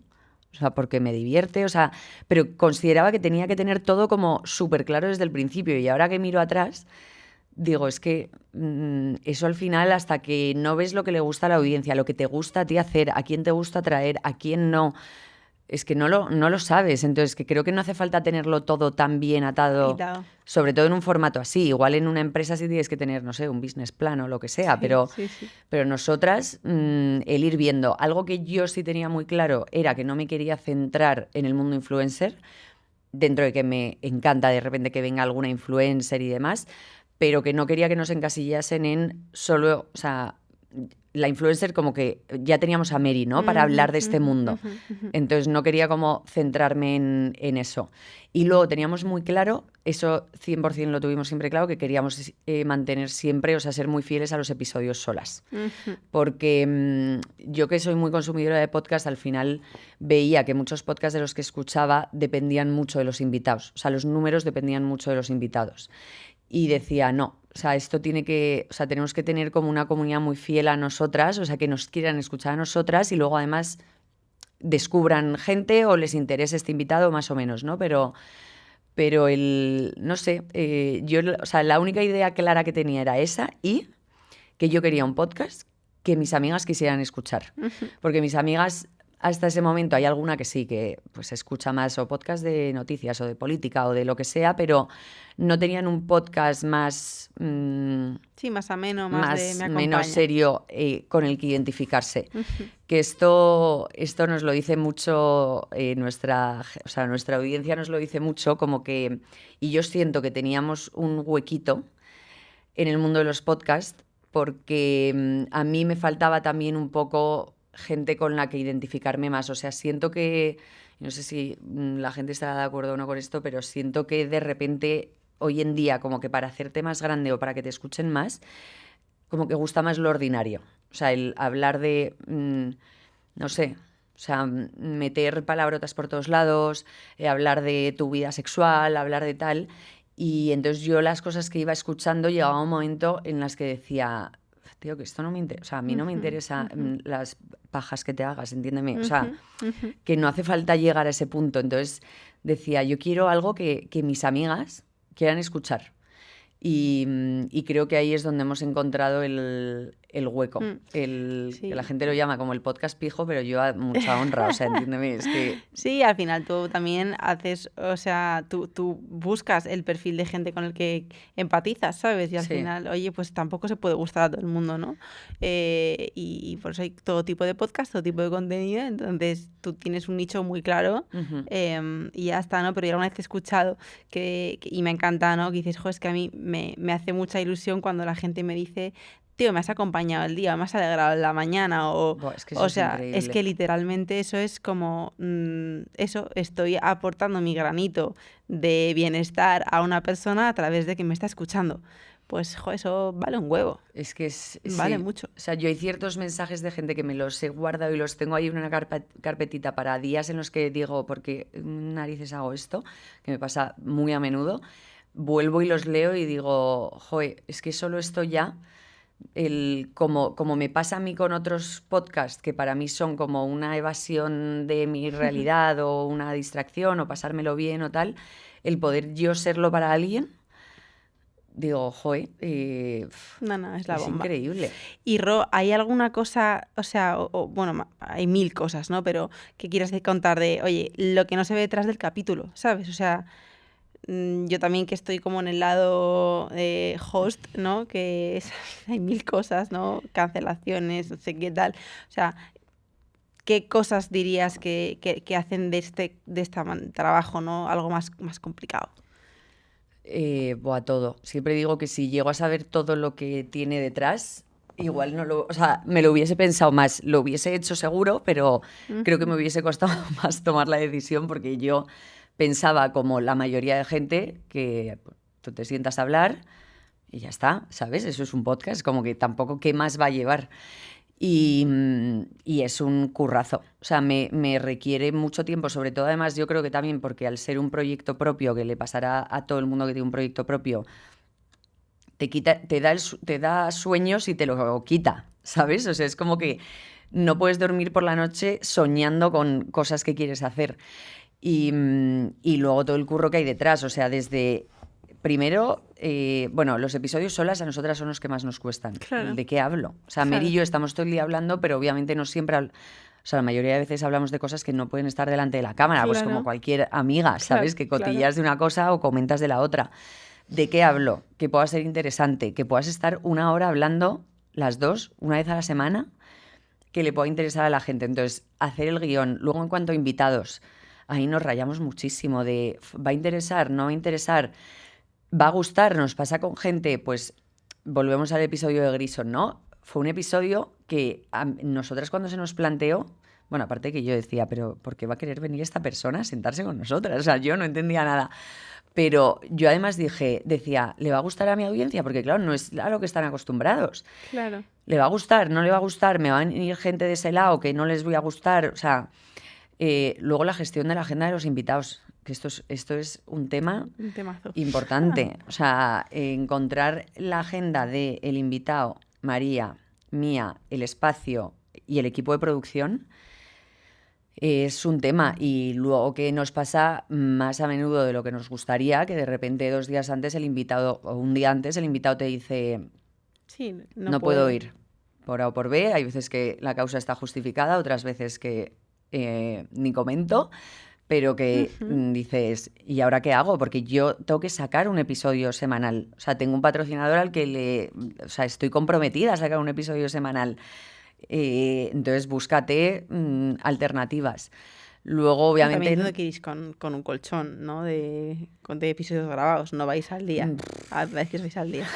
O sea, porque me divierte, o sea, pero consideraba que tenía que tener todo como súper claro desde el principio. Y ahora que miro atrás, digo, es que eso al final, hasta que no ves lo que le gusta a la audiencia, lo que te gusta a ti hacer, a quién te gusta traer, a quién no, es que no lo sabes. Entonces, que creo que no hace falta tenerlo todo tan bien atado, Hilado. sobre todo en un formato así. Igual en una empresa sí tienes que tener, no sé, un business plan o lo que sea, Sí, pero, sí, sí. pero nosotras, el ir viendo. Algo que yo sí tenía muy claro era que no me quería centrar en el mundo influencer, dentro de que me encanta de repente que venga alguna influencer y demás, pero que no quería que nos encasillasen en solo, o sea, la influencer como que ya teníamos a Mary, ¿no? Para hablar de este mundo. Entonces no quería como centrarme en eso. Y luego teníamos muy claro, eso 100% lo tuvimos siempre claro, que queríamos mantener siempre, o sea, ser muy fieles a los episodios solas. Porque yo que soy muy consumidora de podcast, al final veía que muchos podcasts de los que escuchaba dependían mucho de los invitados. O sea, los números dependían mucho de los invitados. Y decía, no, o sea, esto tiene que, o sea, tenemos que tener como una comunidad muy fiel a nosotras, o sea, que nos quieran escuchar a nosotras y luego además descubran gente o les interese este invitado más o menos, ¿no? Pero no sé, yo, o sea, la única idea clara que tenía era esa y que yo quería un podcast que mis amigas quisieran escuchar. Porque mis amigas, hasta ese momento, hay alguna que sí, que pues escucha más o podcast de noticias o de política o de lo que sea, pero no tenían un podcast más... Sí, más ameno, más de me menos acompaña. serio con el que identificarse. Que esto nos lo dice mucho nuestra audiencia nos lo dice mucho, como que, y yo siento que teníamos un huequito en el mundo de los podcasts, porque a mí me faltaba también un poco gente con la que identificarme más. O sea, siento que, no sé si la gente estará de acuerdo o no con esto, pero siento que de repente hoy en día, como que para hacerte más grande o para que te escuchen más, como que gusta más lo ordinario. O sea, el hablar de, no sé, o sea, meter palabrotas por todos lados, hablar de tu vida sexual, hablar de tal. Y entonces yo las cosas que iba escuchando llegaba un momento en las que decía, tío, que esto no me interesa, o sea, a mí no me interesa las pajas que te hagas, entiéndeme. O sea, que no hace falta llegar a ese punto. Entonces decía, yo quiero algo que mis amigas quieran escuchar. Y creo que ahí es donde hemos encontrado el hueco. Que Sí. la gente lo llama como el podcast pijo, pero yo a mucha honra, o sea, entiéndeme, es que... Sí, al final tú también haces, o sea, tú buscas el perfil de gente con el que empatizas, ¿sabes? Y al Sí. final, oye, pues tampoco se puede gustar a todo el mundo, ¿no? Y por eso hay todo tipo de podcast, todo tipo de contenido, entonces tú tienes un nicho muy claro y ya está, ¿no? Pero yo alguna vez he escuchado y me encanta, ¿no? Que dices, jo, es que a mí me hace mucha ilusión cuando la gente me dice, tío, me has acompañado el día, me has alegrado la mañana, Buah, es que eso o es sea, es increíble. que literalmente eso es como, eso, estoy aportando mi granito de bienestar a una persona a través de que me está escuchando. Pues, jo, eso vale un huevo, Es que es... vale Sí. mucho. O sea, yo hay ciertos mensajes de gente que me los he guardado y los tengo ahí en una carpetita para días en los que digo, ¿por qué narices hago esto? Que me pasa muy a menudo. Vuelvo y los leo y digo, joder, es que solo esto ya... como me pasa a mí con otros podcasts que para mí son como una evasión de mi realidad o una distracción o pasármelo bien o tal, el poder yo serlo para alguien, digo, joder, No, es la es bomba. increíble. Y Ro, ¿hay alguna cosa, o sea, bueno, hay mil cosas, ¿no? Pero que quieras contar de, oye, lo que no se ve detrás del capítulo, ¿sabes? O sea, yo también que estoy como en el lado host, ¿no? Que hay mil cosas, ¿no? Cancelaciones, no sé qué tal. O sea, ¿qué cosas dirías que hacen de este trabajo, ¿no? Algo más complicado? Todo. Siempre digo que si llego a saber todo lo que tiene detrás, igual no lo... O sea, me lo hubiese pensado más, lo hubiese hecho seguro, pero creo que me hubiese costado más tomar la decisión porque yo pensaba, como la mayoría de gente, que tú te sientas a hablar y ya está, ¿sabes? Eso es un podcast, como que tampoco qué más va a llevar. Y es un currazo. O sea, me requiere mucho tiempo, sobre todo además yo creo que también porque al ser un proyecto propio, que le pasará a todo el mundo que tiene un proyecto propio, te da sueños y te lo quita, ¿sabes? O sea, es como que no puedes dormir por la noche soñando con cosas que quieres hacer. Y luego todo el curro que hay detrás, o sea, desde... Primero, bueno, los episodios solas a nosotras son los que más nos cuestan. Claro. ¿De qué hablo? O sea, Mer y yo estamos todo el día hablando, pero obviamente no siempre... O sea, la mayoría de veces hablamos de cosas que no pueden estar delante de la cámara, pues como cualquier amiga, ¿sabes? Que cotillas de una cosa o comentas de la otra. ¿De qué hablo? Que pueda ser interesante, que puedas estar una hora hablando las dos, una vez a la semana, que le pueda interesar a la gente. Entonces, hacer el guión. Luego, en cuanto a invitados, ahí nos rayamos muchísimo de ¿va a interesar? ¿No va a interesar? ¿Va a gustar? Nos pasa con gente, pues volvemos al episodio de Grison, ¿no? Fue un episodio que nosotras cuando se nos planteó, bueno, aparte que yo decía, pero ¿por qué va a querer venir esta persona a sentarse con nosotras? O sea, yo no entendía nada. Pero yo además decía, ¿le va a gustar a mi audiencia? Porque claro, no es a lo que están acostumbrados. Claro. ¿Le va a gustar? ¿No le va a gustar? ¿Me va a venir gente de ese lado que no les voy a gustar? O sea, luego la gestión de la agenda de los invitados, que esto es un tema importante. O sea, encontrar la agenda del invitado, María, mía, el espacio y el equipo de producción es un tema. Y luego que nos pasa más a menudo de lo que nos gustaría, que de repente 2 días antes el invitado, o un día antes el invitado te dice, sí, no puedo ir, por A o por B. Hay veces que la causa está justificada, otras veces que ni comento, pero que dices, ¿y ahora qué hago? Porque yo tengo que sacar un episodio semanal. O sea, tengo un patrocinador al que o sea, estoy comprometida a sacar un episodio semanal. Entonces, búscate alternativas. Luego, obviamente... También entiendo que iréis con un colchón, ¿no? De episodios grabados, no vais al día. A veces vais al día.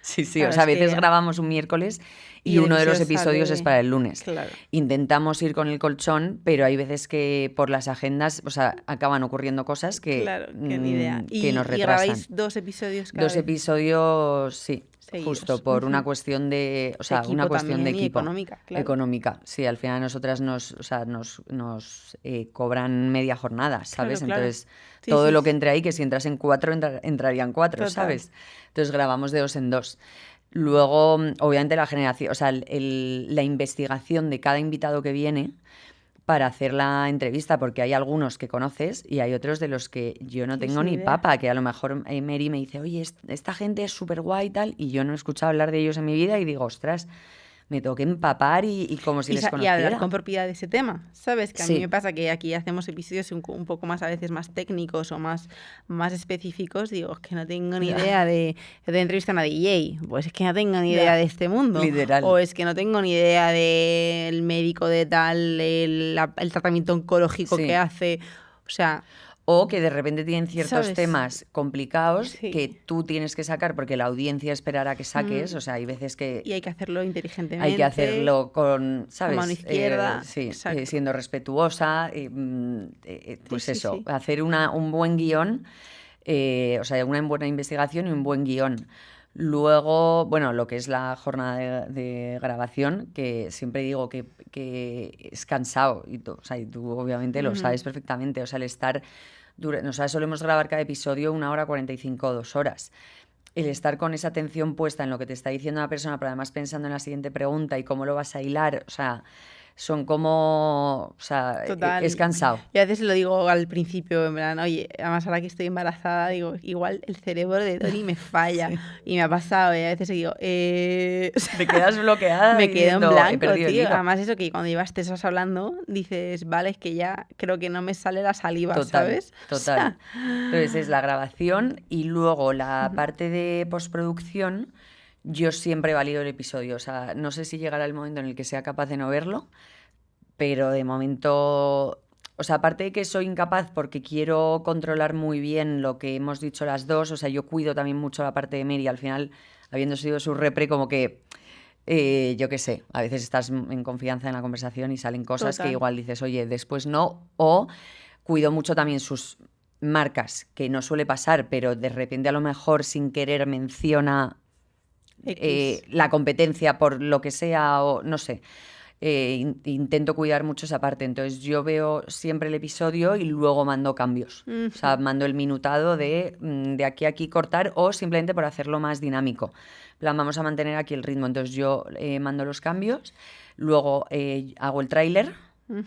Sí, claro, o sea, a veces grabamos un miércoles y uno de los episodios es para el lunes. Claro. Intentamos ir con el colchón, pero hay veces que por las agendas, o sea, acaban ocurriendo cosas que, ni idea. Que nos retrasan. ¿Y grabáis 2 episodios cada vez? 2 episodios, sí. Seguidos. Justo por una cuestión de, o sea, una cuestión de equipo. Económica, claro. Económica, sí, al final nosotras nos cobran media jornada, ¿sabes? Claro. Entonces, todo lo que entre ahí, que si entras en 4, entrarían 4, Total. ¿sabes? Entonces grabamos de 2 en 2. Luego, obviamente, la generación, o sea, la investigación de cada invitado que viene para hacer la entrevista, porque hay algunos que conoces y hay otros de los que yo no tengo ni papa, que a lo mejor Mary me dice, oye, esta gente es súper guay y tal, y yo no he escuchado hablar de ellos en mi vida y digo, ostras, me tengo que empapar y como si les conociera. Y hablar con propiedad de ese tema, ¿sabes? Que a mí me pasa que aquí hacemos episodios un poco más, a veces más técnicos o más específicos. Digo, es que no tengo ni idea de entrevistar a una DJ. Pues es que no tengo ni idea de este mundo. Literal. O es que no tengo ni idea del médico de tal, el tratamiento oncológico que hace. O sea... O que de repente tienen ciertos temas complicados Sí. que tú tienes que sacar porque la audiencia esperará que saques. O sea, hay veces que... Y hay que hacerlo inteligentemente. Hay que hacerlo con, ¿sabes? Con mano izquierda. Sí, siendo respetuosa. Pues eso, sí. hacer un buen guión, o sea, una buena investigación y un buen guión. Luego, bueno, lo que es la jornada de grabación, que siempre digo que es cansado, y tú obviamente lo sabes perfectamente, o sea, el estar... Nosotros solemos grabar cada episodio 1 hora 45 o 2 horas. El estar con esa atención puesta en lo que te está diciendo una persona, pero además pensando en la siguiente pregunta y cómo lo vas a hilar, o sea, son como, o sea, Total. es cansado. Y a veces lo digo al principio, en plan, oye, además ahora que estoy embarazada, digo, igual el cerebro de Dori me falla. Sí. Y me ha pasado, y a veces digo, Te quedas bloqueada me quedo en diciendo, he blanco, perdido el tío. hilo. Además eso que cuando llevas 3 horas hablando, dices, vale, es que ya creo que no me sale la saliva, Total, ¿sabes? O total. sea, Entonces es la grabación y luego la parte de postproducción, yo siempre valido el episodio. O sea, no sé si llegará el momento en el que sea capaz de no verlo, pero de momento, o sea, aparte de que soy incapaz porque quiero controlar muy bien lo que hemos dicho las dos, o sea, yo cuido también mucho la parte de Mary, al final, habiendo sido su repre, como que, yo qué sé, a veces estás en confianza en la conversación y salen cosas que total. igual dices, oye, después no, o cuido mucho también sus marcas, que no suele pasar, pero de repente a lo mejor sin querer menciona X. la competencia por lo que sea o no sé. Intento cuidar mucho esa parte. Entonces yo veo siempre el episodio y luego mando cambios. O sea, mando el minutado de aquí a aquí cortar o simplemente por hacerlo más dinámico. En plan, vamos a mantener aquí el ritmo. Entonces yo mando los cambios, luego hago el tráiler.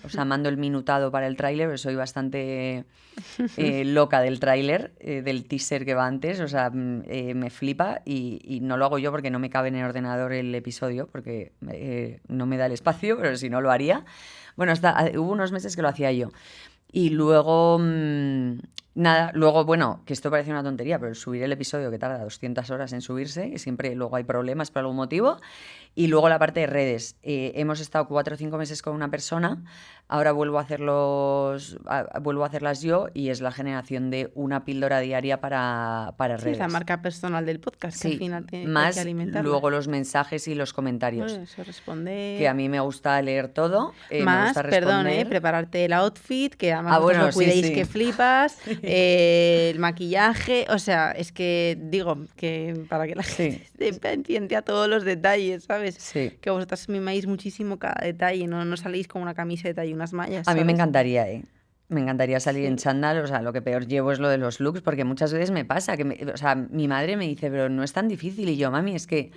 O sea, mando el minutado para el tráiler, porque soy bastante loca del tráiler, del teaser que va antes. O sea, me flipa y no lo hago yo porque no me cabe en el ordenador el episodio, porque no me da el espacio, pero si no lo haría. Bueno, hubo unos meses que lo hacía yo. Y luego, nada, luego, bueno, que esto parece una tontería, pero subir el episodio que tarda 200 horas en subirse, y siempre luego hay problemas por algún motivo. Y luego la parte de redes. Hemos estado 4 o 5 meses con una persona, ahora vuelvo a hacerlas yo y es la generación de una píldora diaria para Sí, es la redes. marca personal del podcast, que al Sí, final hay que más alimentarla. luego los mensajes y los comentarios. Bueno, eso responde. Que a mí me gusta leer todo, me Más, gusta perdón, responder. prepararte el outfit, que además vosotros bueno, lo sí, cuidéis sí. que flipas, el maquillaje, o sea, es que digo que para que la gente esté pendiente a todos los detalles, ¿sabes? Sí. Que vosotras mimáis muchísimo cada detalle, no salís con una camiseta y unas mallas, A mí me ¿sabes? encantaría, Me encantaría salir Sí. en chándal, o sea, lo que peor llevo es lo de los looks, porque muchas veces me pasa, o sea, mi madre me dice, pero no es tan difícil, y yo, mami, es que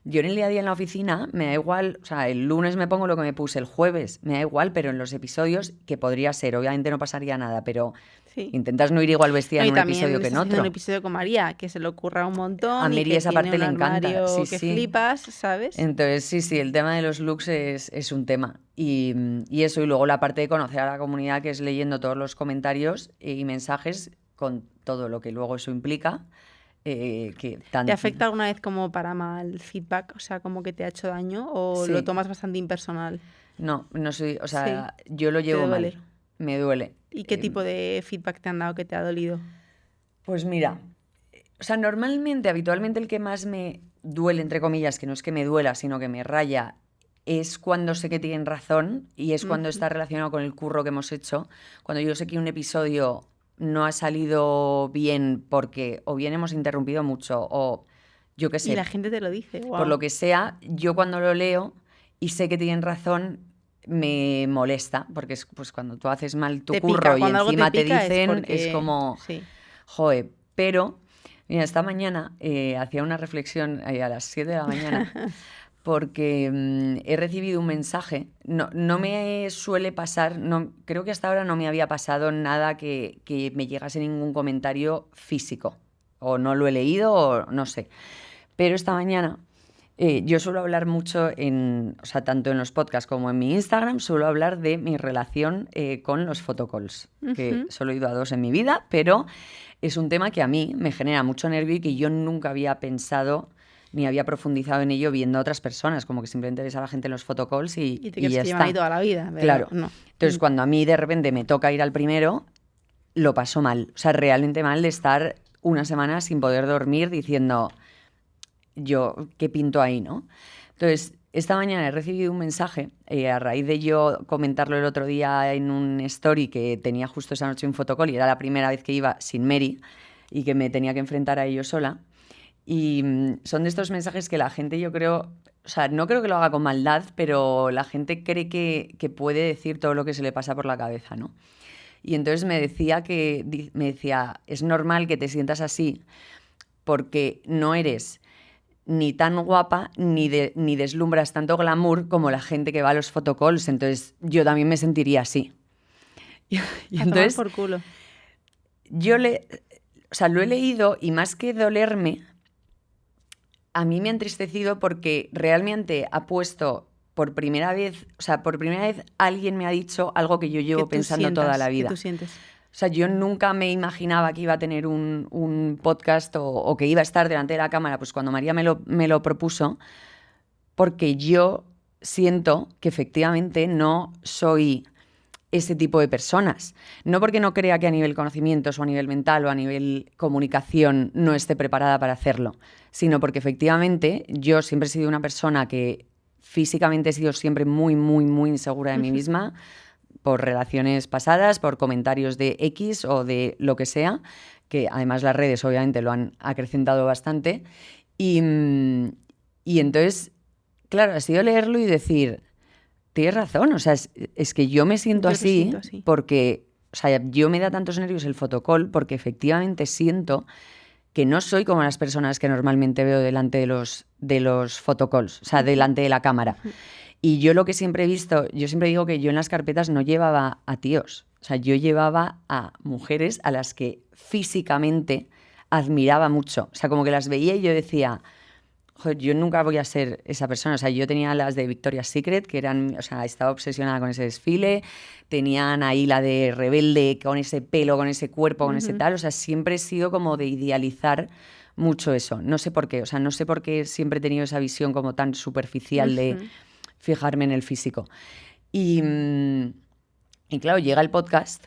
yo en el día a día en la oficina me da igual, o sea, el lunes me pongo lo que me puse el jueves, me da igual, pero en los episodios, que podría ser, obviamente no pasaría nada, pero Sí. intentas no ir igual vestida No, en y un también episodio que en estás haciendo otro. un episodio con María, que se le ocurra un montón A y Mary que esa tiene parte un le encanta, armario sí, que sí. flipas, ¿sabes? Entonces, sí, el tema de los looks es un tema. Y eso, y luego la parte de conocer a la comunidad, que es leyendo todos los comentarios y mensajes con todo lo que luego eso implica. ¿Te afecta alguna vez como para mal feedback? O sea, como que te ha hecho daño o lo Sí. tomas bastante impersonal. No soy, o sea, Sí. yo lo llevo duele? mal, me duele. ¿Y qué tipo de feedback te han dado que te ha dolido? Pues mira, o sea, habitualmente el que más me duele, entre comillas, que no es que me duela, sino que me raya, es cuando sé que tienen razón y es cuando está relacionado con el curro que hemos hecho. Cuando yo sé que un episodio no ha salido bien porque o bien hemos interrumpido mucho o yo qué Y sé, la gente te lo dice, wow. por lo que sea, yo cuando lo leo y sé que tienen razón, me molesta, porque es pues cuando tú haces mal tu Te curro pica, y cuando algo encima te te pica dicen, es porque... como, Sí. joe, pero, mira, esta mañana hacía una reflexión a las 7 de la mañana, porque he recibido un mensaje, no me suele pasar, creo que hasta ahora no me había pasado nada que me llegase ningún comentario físico, o no lo he leído, o no sé, pero esta mañana... yo suelo hablar mucho o sea, tanto en los podcasts como en mi Instagram, suelo hablar de mi relación con los photocalls, que solo he ido a 2 en mi vida, pero es un tema que a mí me genera mucho nervio y que yo nunca había pensado ni había profundizado en ello viendo a otras personas, como que simplemente ves a la gente en los photocalls y Y te ya crees que llevan está. ahí toda la vida. Pero Claro. No. Entonces, cuando a mí de repente me toca ir al primero, lo paso mal. O sea, realmente mal de estar una semana sin poder dormir diciendo... yo, ¿qué pinto ahí, no? Entonces, esta mañana he recibido un mensaje, a raíz de yo comentarlo el otro día en un story que tenía justo esa noche un fotocall y era la primera vez que iba sin Mary y que me tenía que enfrentar a ello sola. Y son de estos mensajes que la gente, yo creo, o sea, no creo que lo haga con maldad, pero la gente cree que puede decir todo lo que se le pasa por la cabeza, ¿no? Y entonces me decía, es normal que te sientas así porque no eres ni tan guapa ni deslumbras tanto glamour como la gente que va a los photocalls. Entonces yo también me sentiría así. Y entonces, por culo. Yo lo he leído y más que dolerme, a mí me ha entristecido porque realmente ha puesto por primera vez alguien me ha dicho algo que yo llevo pensando toda la vida. ¿Qué tú sientes? O sea, yo nunca me imaginaba que iba a tener un podcast o que iba a estar delante de la cámara, pues cuando María me lo propuso, porque yo siento que efectivamente no soy ese tipo de personas. No porque no crea que a nivel conocimientos o a nivel mental o a nivel comunicación no esté preparada para hacerlo, sino porque efectivamente yo siempre he sido una persona que físicamente he sido siempre muy, muy, muy insegura de mí misma, por relaciones pasadas, por comentarios de X o de lo que sea, que además las redes obviamente lo han acrecentado bastante. Y entonces, claro, ha sido leerlo y decir, tienes razón, o sea, es que yo me siento así porque, o sea, yo me da tantos nervios el photocall porque efectivamente siento que no soy como las personas que normalmente veo delante de los photocalls, o sea, delante de la cámara. Y yo lo que siempre he visto, yo siempre digo que yo en las carpetas no llevaba a tíos, o sea, yo llevaba a mujeres a las que físicamente admiraba mucho. O sea, como que las veía y yo decía, joder, yo nunca voy a ser esa persona. O sea, yo tenía las de Victoria's Secret, que eran, o sea, estaba obsesionada con ese desfile, tenían ahí la de Rebelde, con ese pelo, con ese cuerpo, con ese tal. O sea, siempre he sido como de idealizar mucho eso. No sé por qué, o sea, no sé por qué siempre he tenido esa visión como tan superficial de fijarme en el físico. Y claro, llega el podcast.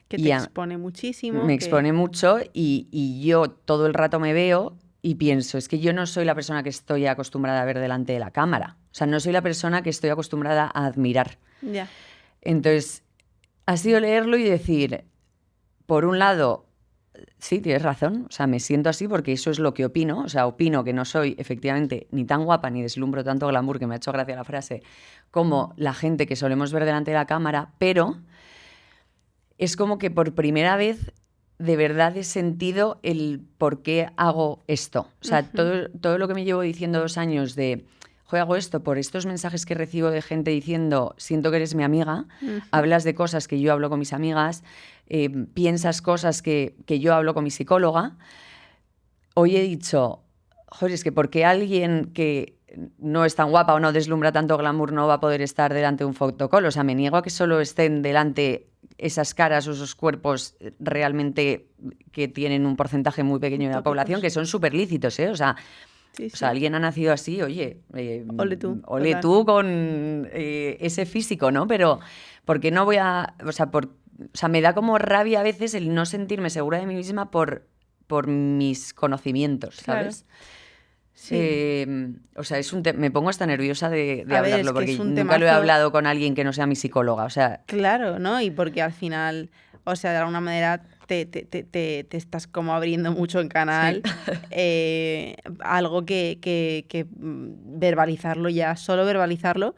Que te expone muchísimo. Me expone mucho y yo todo el rato me veo y pienso, es que yo no soy la persona que estoy acostumbrada a ver delante de la cámara. O sea, no soy la persona que estoy acostumbrada a admirar. Ya. Entonces, ha sido leerlo y decir, por un lado, sí, tienes razón, o sea, me siento así porque eso es lo que opino, o sea, opino que no soy efectivamente ni tan guapa ni deslumbro tanto glamour, que me ha hecho gracia la frase, como la gente que solemos ver delante de la cámara, pero es como que por primera vez de verdad he sentido el por qué hago esto. O sea, todo lo que me llevo diciendo 2 años de, joder, hago esto por estos mensajes que recibo de gente diciendo, siento que eres mi amiga, hablas de cosas que yo hablo con mis amigas, piensas cosas que yo hablo con mi psicóloga. Hoy he dicho, joder, es que ¿por qué alguien que no es tan guapa o no deslumbra tanto glamour no va a poder estar delante de un photocall? O sea, me niego a que solo estén delante esas caras o esos cuerpos realmente que tienen un porcentaje muy pequeño de la población, que son súper lícitos, ¿eh? O sea, alguien ha nacido así, oye, ole tú con ese físico, ¿no? Pero ¿por qué no voy a...? O sea, me da como rabia a veces el no sentirme segura de mí misma por mis conocimientos, ¿sabes? Claro. Sí. O sea, me pongo hasta nerviosa de hablarlo, porque nunca lo he hablado con alguien que no sea mi psicóloga, o sea... Claro, ¿no? Y porque al final, o sea, de alguna manera te estás como abriendo mucho en canal, sí. Algo que verbalizarlo ya, solo verbalizarlo,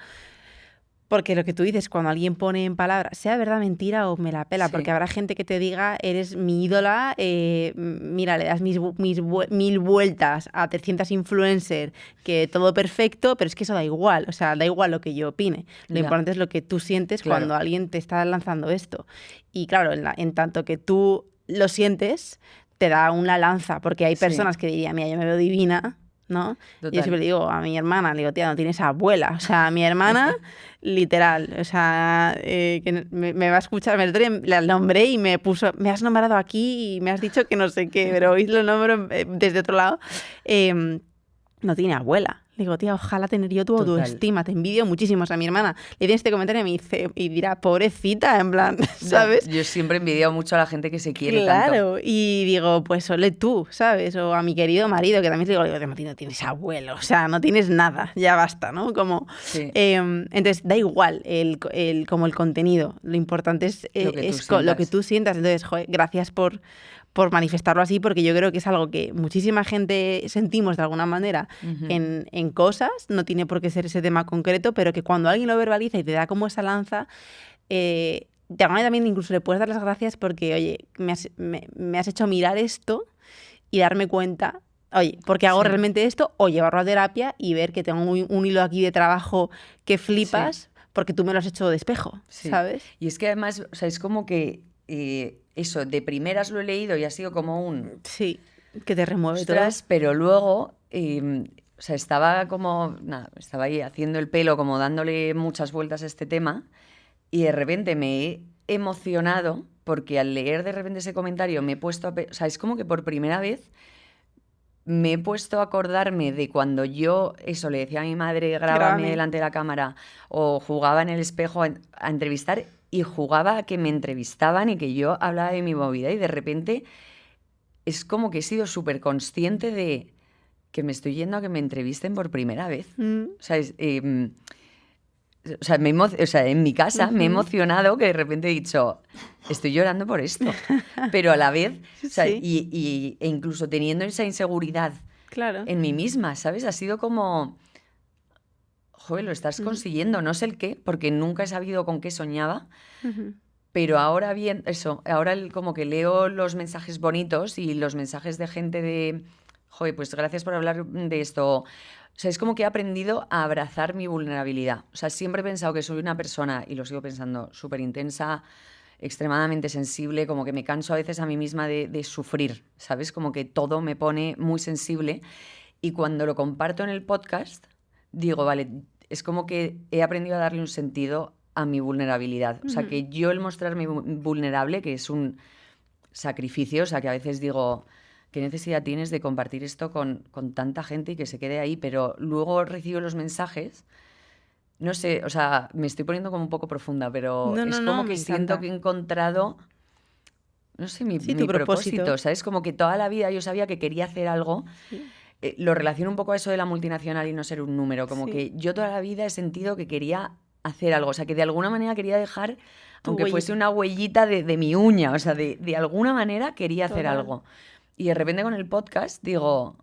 porque lo que tú dices, cuando alguien pone en palabras, sea verdad, mentira o me la pela, sí. Porque habrá gente que te diga, eres mi ídola, mira, le das 1000 vueltas a 300 influencers, que todo perfecto, pero es que eso da igual, o sea, da igual lo que yo opine. Lo importante es lo que tú sientes cuando alguien te está lanzando esto. Y claro, en tanto que tú lo sientes, te da una lanza, porque hay personas que dirían, mira, yo me veo divina, ¿no? Total. Yo siempre le digo a mi hermana, le digo, tía, no tienes abuela. O sea, mi hermana, literal, o sea, que me va a escuchar, la nombré y me puso, me has nombrado aquí y me has dicho que no sé qué, pero hoy lo nombro desde otro lado. No tiene abuela. Le digo, tía, ojalá tener yo tu autoestima, te envidio muchísimo. O sea, mi hermana le tiene este comentario y me dice, y dirá, pobrecita, en plan, ¿sabes? Yo siempre he envidiado mucho a la gente que se quiere tanto. Claro, y digo, pues ole tú, ¿sabes? O a mi querido marido, que también le digo, no tienes abuelo, o sea, no tienes nada, ya basta, ¿no? Como, sí. Entonces, da igual como el contenido, lo importante es lo que tú sientas. Entonces, joder, gracias por manifestarlo así, porque yo creo que es algo que muchísima gente sentimos de alguna manera en cosas, no tiene por qué ser ese tema concreto, pero que cuando alguien lo verbaliza y te da como esa lanza, de alguna manera también incluso le puedes dar las gracias porque, oye, me has hecho mirar esto y darme cuenta oye, ¿por qué hago Sí. realmente esto? O llevarlo a terapia y ver que tengo un hilo aquí de trabajo que flipas porque tú me lo has hecho de espejo, Sí. ¿sabes? Y es que además, o sea, es como que eso, de primeras lo he leído y ha sido como un Sí, que te remueve ostras, pero luego, o sea, estaba como, nada, estaba ahí haciendo el pelo, como dándole muchas vueltas a este tema y de repente me he emocionado porque al leer de repente ese comentario me he puesto o sea, es como que por primera vez me he puesto a acordarme de cuando yo, eso, le decía a mi madre, todo. grábame Grábame. delante de la cámara, o jugaba en el espejo a entrevistar, y jugaba a que me entrevistaban y que yo hablaba de mi movida, y de repente es como que he sido súper consciente de que me estoy yendo a que me entrevisten por primera vez. Mm. O sea, o sea, o sea, en mi casa me he Ujú. emocionado que de repente he dicho, estoy llorando por esto. Pero a la vez, o sea, Sí, e incluso teniendo esa inseguridad claro. en mí misma, ¿sabes? Ha sido como, joder, lo estás Ujú, consiguiendo, no sé el qué, porque nunca he sabido con qué soñaba, ujú. pero ahora bien, eso, ahora como que leo los mensajes bonitos y los mensajes de gente de, joder, pues gracias por hablar de esto. O sea, es como que he aprendido a abrazar mi vulnerabilidad. O sea, siempre he pensado que soy una persona, y lo sigo pensando, súper intensa, extremadamente sensible, como que me canso a veces a mí misma de sufrir, ¿sabes? Como que todo me pone muy sensible. Y cuando lo comparto en el podcast, digo, vale, es como que he aprendido a darle un sentido a mi vulnerabilidad. O sea, Ujú. que yo el mostrarme vulnerable, que es un sacrificio, o sea, que a veces digo, ¿qué necesidad tienes de compartir esto con tanta gente y que se quede ahí? Pero luego recibo los mensajes, no sé, o sea, me estoy poniendo como un poco profunda, pero No, no, es no, como me que siento encanta. que he encontrado, no sé, mi, Sí, tu mi propósito, propósito. ¿sabes? Como que toda la vida yo sabía que quería hacer algo. Sí, Lo relaciono un poco a eso de la multinacional y no ser un número, como sí. que yo toda la vida he sentido que quería hacer algo, o sea, que de alguna manera quería dejar, Tu aunque fuese huellita. una huellita de mi uña, o sea, de alguna manera quería hacer Total. algo. Y de repente con el podcast digo,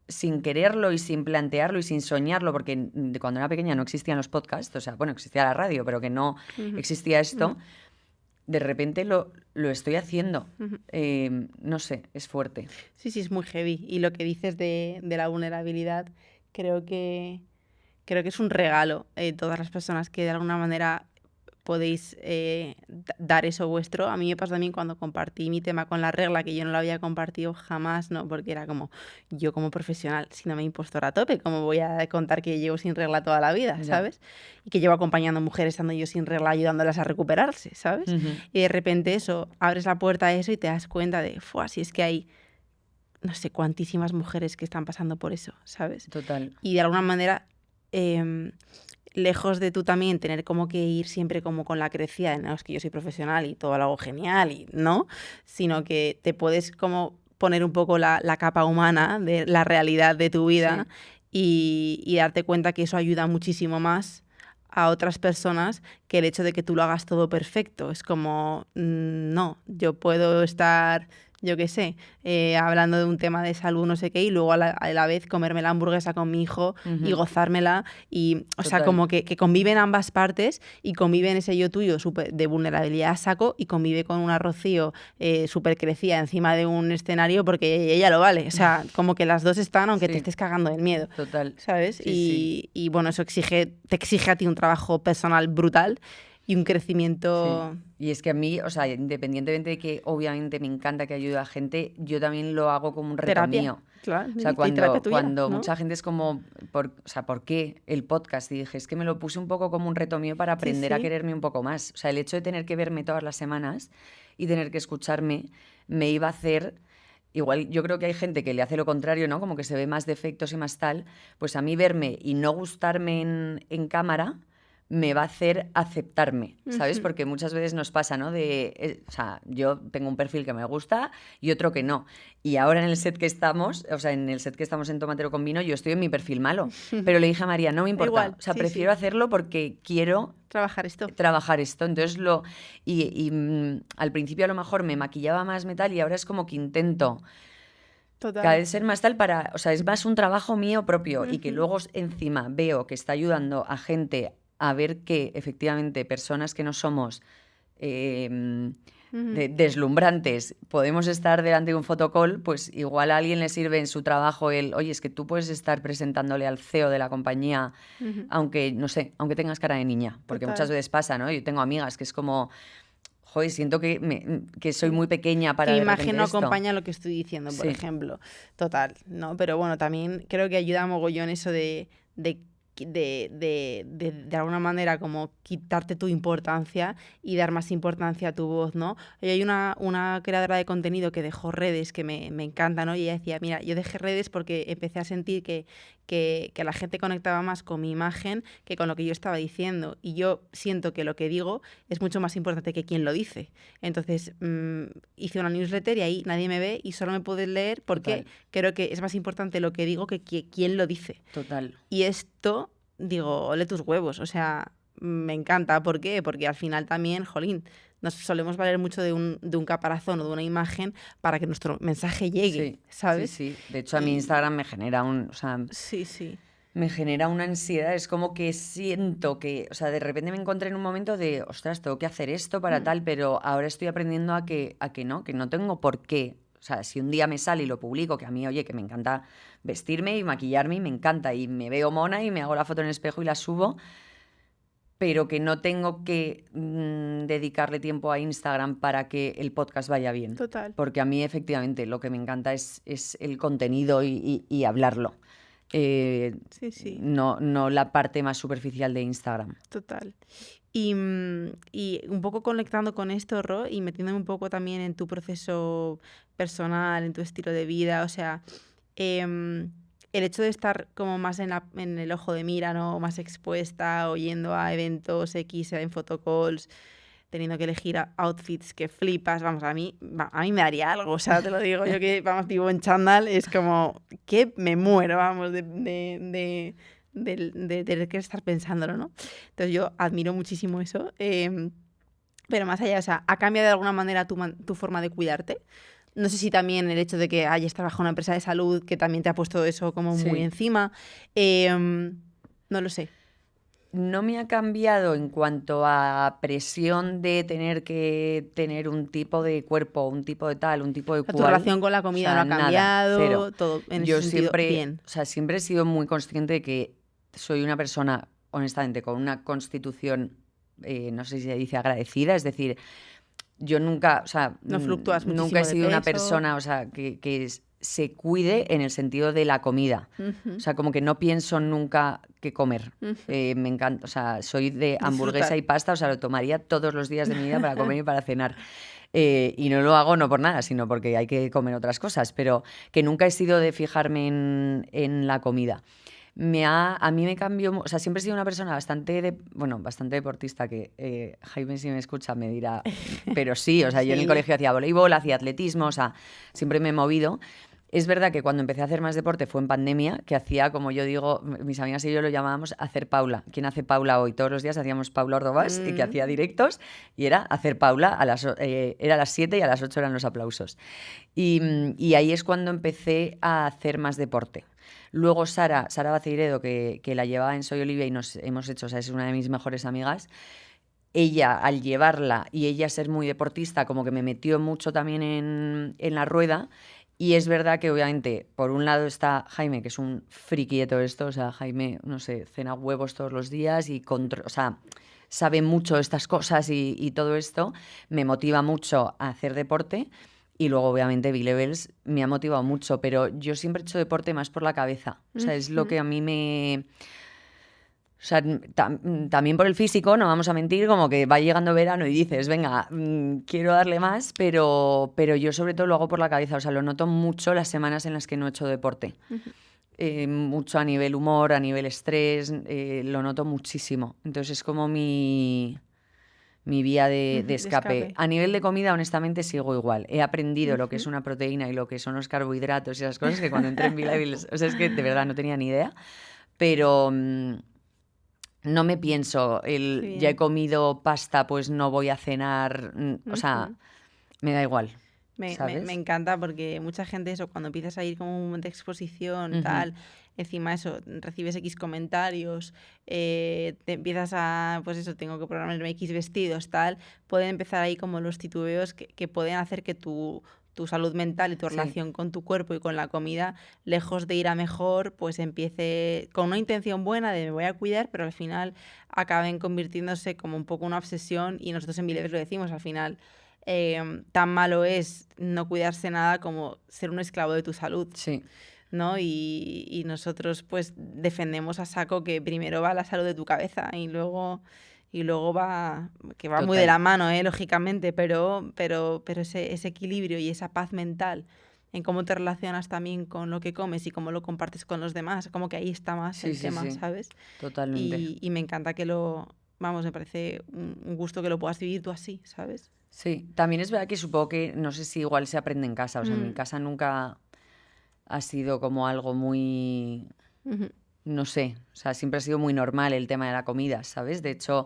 sin quererlo y sin plantearlo y sin soñarlo, porque cuando era pequeña no existían los podcasts, o sea, bueno, existía la radio, pero que no Ujú, existía ujú, esto, de repente lo estoy haciendo. ujú. No sé, es fuerte. Sí, sí, es muy heavy. Y lo que dices de la vulnerabilidad, creo que, creo que es un regalo. Todas las personas que de alguna manera podéis dar eso vuestro. A mí me pasó también cuando compartí mi tema con la regla, que yo no lo había compartido jamás, ¿no? Porque era como, yo como profesional, si no me impostora a tope, ¿cómo voy a contar que llevo sin regla toda la vida, Ya. ¿sabes? Y que llevo acompañando mujeres estando yo sin regla, ayudándolas a recuperarse, ¿sabes? Ujú. Y de repente eso, abres la puerta a eso y te das cuenta de, ¡fua! Si es que hay no sé cuantísimas mujeres que están pasando por eso, ¿sabes? Total. Y de alguna manera, em, lejos de tú también tener como que ir siempre como con la crecida de, no, es que yo soy profesional y todo lo hago genial, y no, sino que te puedes como poner un poco la capa humana de la realidad de tu vida Sí. y darte cuenta que eso ayuda muchísimo más a otras personas que el hecho de que tú lo hagas todo perfecto. Es como, no, yo puedo estar, yo qué sé, hablando de un tema de salud, no sé qué, y luego a la vez comerme la hamburguesa con mi hijo y Ujú. gozármela. Y, o sea, Total. como que conviven ambas partes y conviven ese yo tuyo de vulnerabilidad a saco y convive con una Rocío súper crecida encima de un escenario porque ella lo vale. O sea, como que las dos están aunque te Sí, estés cagando del miedo. total. ¿Sabes? Sí, sí, Y bueno, eso te exige a ti un trabajo personal brutal y un sí. crecimiento. Y es que a mí, o sea, independientemente de que obviamente me encanta que ayude a gente, yo también lo hago como un reto Terapia, mío. claro, O sea, y terapia cuando, tuya, cuando ¿no? mucha gente es como, o sea, ¿por qué el podcast? Y dije, es que me lo puse un poco como un reto mío para Sí, aprender a sí. quererme un poco más. O sea, el hecho de tener que verme todas las semanas y tener que escucharme me iba a hacer. Igual yo creo que hay gente que le hace lo contrario, ¿no? Como que se ve más defectos y más tal. Pues a mí verme y no gustarme en cámara me va a hacer aceptarme, ¿sabes? Ujú. Porque muchas veces nos pasa, ¿no? O sea, yo tengo un perfil que me gusta y otro que no. Y ahora en el set que estamos, o sea, en el set que estamos en Tomatero con Vino, yo estoy en mi perfil malo. Pero le dije a María, no me Da importa. igual, O sea, sí, prefiero sí. hacerlo porque quiero Trabajar esto. trabajar esto. Entonces al principio a lo mejor me maquillaba más metal y ahora es como que intento cada Total. vez ser más tal para, o sea, es más un trabajo mío propio y que Ujú. luego encima veo que está ayudando a gente a ver que efectivamente personas que no somos, eh, deslumbrantes, podemos estar delante de un photocall, pues igual a alguien le sirve en su trabajo oye, es que tú puedes estar presentándole al CEO de la compañía, aunque, no sé, aunque tengas cara de niña, porque muchas veces pasa, ¿no? Yo tengo amigas que es como, joder, siento que soy muy pequeña para que mi de repente imagen no esto. acompaña lo que estoy diciendo, por ejemplo. Total, ¿no? Pero bueno, también creo que ayuda mogollón eso de alguna manera como quitarte tu importancia y dar más importancia a tu voz, ¿no? Y hay una creadora de contenido que dejó redes que me encanta, ¿no? Y ella decía, mira, yo dejé redes porque empecé a sentir que la gente conectaba más con mi imagen que con lo que yo estaba diciendo. Y yo siento que lo que digo es mucho más importante que quien lo dice. Entonces hice una newsletter y ahí nadie me ve y solo me puedes leer porque creo que es más importante lo que digo que quien lo dice. Total. Y esto, digo, ole tus huevos, o sea, me encanta. ¿Por qué? Porque al final también, jolín, nos solemos valer mucho de un caparazón o de una imagen para que nuestro mensaje llegue, ¿sabes? Sí. De hecho, a mí Instagram me genera me genera una ansiedad. Es como que siento que, o sea, de repente me encontré en un momento de, ostras, tengo que hacer esto para tal, pero ahora estoy aprendiendo a que no tengo por qué. O sea, si un día me sale y lo publico, que a mí, oye, que me encanta vestirme y maquillarme y me encanta, y me veo mona y me hago la foto en el espejo y la subo, pero que no tengo que dedicarle tiempo a Instagram para que el podcast vaya bien. Total. Porque a mí, efectivamente, lo que me encanta es el contenido y hablarlo. No la parte más superficial de Instagram. Total. Y un poco conectando con esto, Ro, y metiéndome un poco también en tu proceso personal, en tu estilo de vida, o sea, el hecho de estar como más en el ojo de mira, ¿no? Más expuesta, o yendo a eventos X, en photocalls, teniendo que elegir outfits que flipas, vamos, a mí me daría algo, o sea, te lo digo, yo que, vamos, vivo en chándal, es como que me muero, vamos, de tener que estar pensándolo, ¿no? Entonces yo admiro muchísimo eso, pero más allá, o sea, ¿ha cambiado de alguna manera tu forma de cuidarte? No sé si también el hecho de que hayas trabajado en una empresa de salud, que también te ha puesto eso como muy encima, no lo sé. No me ha cambiado en cuanto a presión de tener que tener un tipo de cuerpo, un tipo de tal, un tipo de cual. Tu relación con la comida, o sea, no ha cambiado, nada, cero. Todo en ese sentido, bien. O sea, siempre he sido muy consciente de que soy una persona, honestamente, con una constitución, no sé si se dice agradecida, es decir, yo nunca, o sea, no fluctúas muchísimo nunca he sido de peso. Una persona, o sea, que se cuide en el sentido de la comida. O sea, como que no pienso nunca qué comer. Me encanta, o sea, soy de hamburguesa y pasta, o sea, lo tomaría todos los días de mi vida para comer y para cenar. Y no lo hago no por nada, sino porque hay que comer otras cosas, pero que nunca he sido de fijarme en la comida. A mí me cambió, o sea, siempre he sido una persona bastante deportista, que Jaime, si me escucha, me dirá, pero sí, o sea, yo en el colegio hacía voleibol, hacía atletismo, o sea, siempre me he movido. Es verdad que cuando empecé a hacer más deporte fue en pandemia, que hacía, como yo digo, mis amigas y yo lo llamábamos hacer Paula. ¿Quién hace Paula hoy? Todos los días hacíamos Paula Ordovás, y que hacía directos, y era hacer Paula, era a las 7 y a las 8 eran los aplausos. Y ahí es cuando empecé a hacer más deporte. Luego Sara Baceiredo, que la llevaba en Soy Olivia y nos hemos hecho, o sea, es una de mis mejores amigas. Ella, al llevarla y ella ser muy deportista, como que me metió mucho también en la rueda. Y es verdad que, obviamente, por un lado está Jaime, que es un friki de todo esto. O sea, Jaime, no sé, cena huevos todos los días y o sea, sabe mucho estas cosas y todo esto. Me motiva mucho a hacer deporte. Y luego, obviamente, B-Levels me ha motivado mucho, pero yo siempre he hecho deporte más por la cabeza. O sea, es lo que a mí me... O sea, también por el físico, no vamos a mentir, como que va llegando verano y dices, venga, quiero darle más, pero yo sobre todo lo hago por la cabeza. O sea, lo noto mucho las semanas en las que no he hecho deporte. Mucho a nivel humor, a nivel estrés, lo noto muchísimo. Entonces es como mi vía de escape. A nivel de comida, honestamente, sigo igual. He aprendido lo que es una proteína y lo que son los carbohidratos y esas cosas, que cuando entré en B-Levels, o sea, es que de verdad no tenía ni idea. Pero no me pienso, ya he comido pasta, pues no voy a cenar. O sea, me da igual. ¿sabes? Me encanta porque mucha gente eso, cuando empiezas a ir como un momento de exposición, tal, encima eso, recibes X comentarios, te empiezas a, pues eso, tengo que programarme X vestidos, tal, pueden empezar ahí como los titubeos que pueden hacer que tu salud mental y tu relación con tu cuerpo y con la comida, lejos de ir a mejor, pues empiece con una intención buena de me voy a cuidar, pero al final acaben convirtiéndose como un poco una obsesión y nosotros en Vilevés lo decimos, al final tan malo es no cuidarse nada como ser un esclavo de tu salud. Sí. ¿No? Y nosotros pues defendemos a saco que primero va la salud de tu cabeza y luego va, que va muy de la mano, lógicamente, pero ese equilibrio y esa paz mental en cómo te relacionas también con lo que comes y cómo lo compartes con los demás, como que ahí está más el tema, ¿sabes? Totalmente. Y me encanta que me parece un gusto que lo puedas vivir tú así, ¿sabes? Sí, también es verdad que supongo que, no sé si igual se aprende en casa, o sea, en mi casa nunca ha sido como algo muy, no sé, o sea, siempre ha sido muy normal el tema de la comida, ¿sabes? De hecho,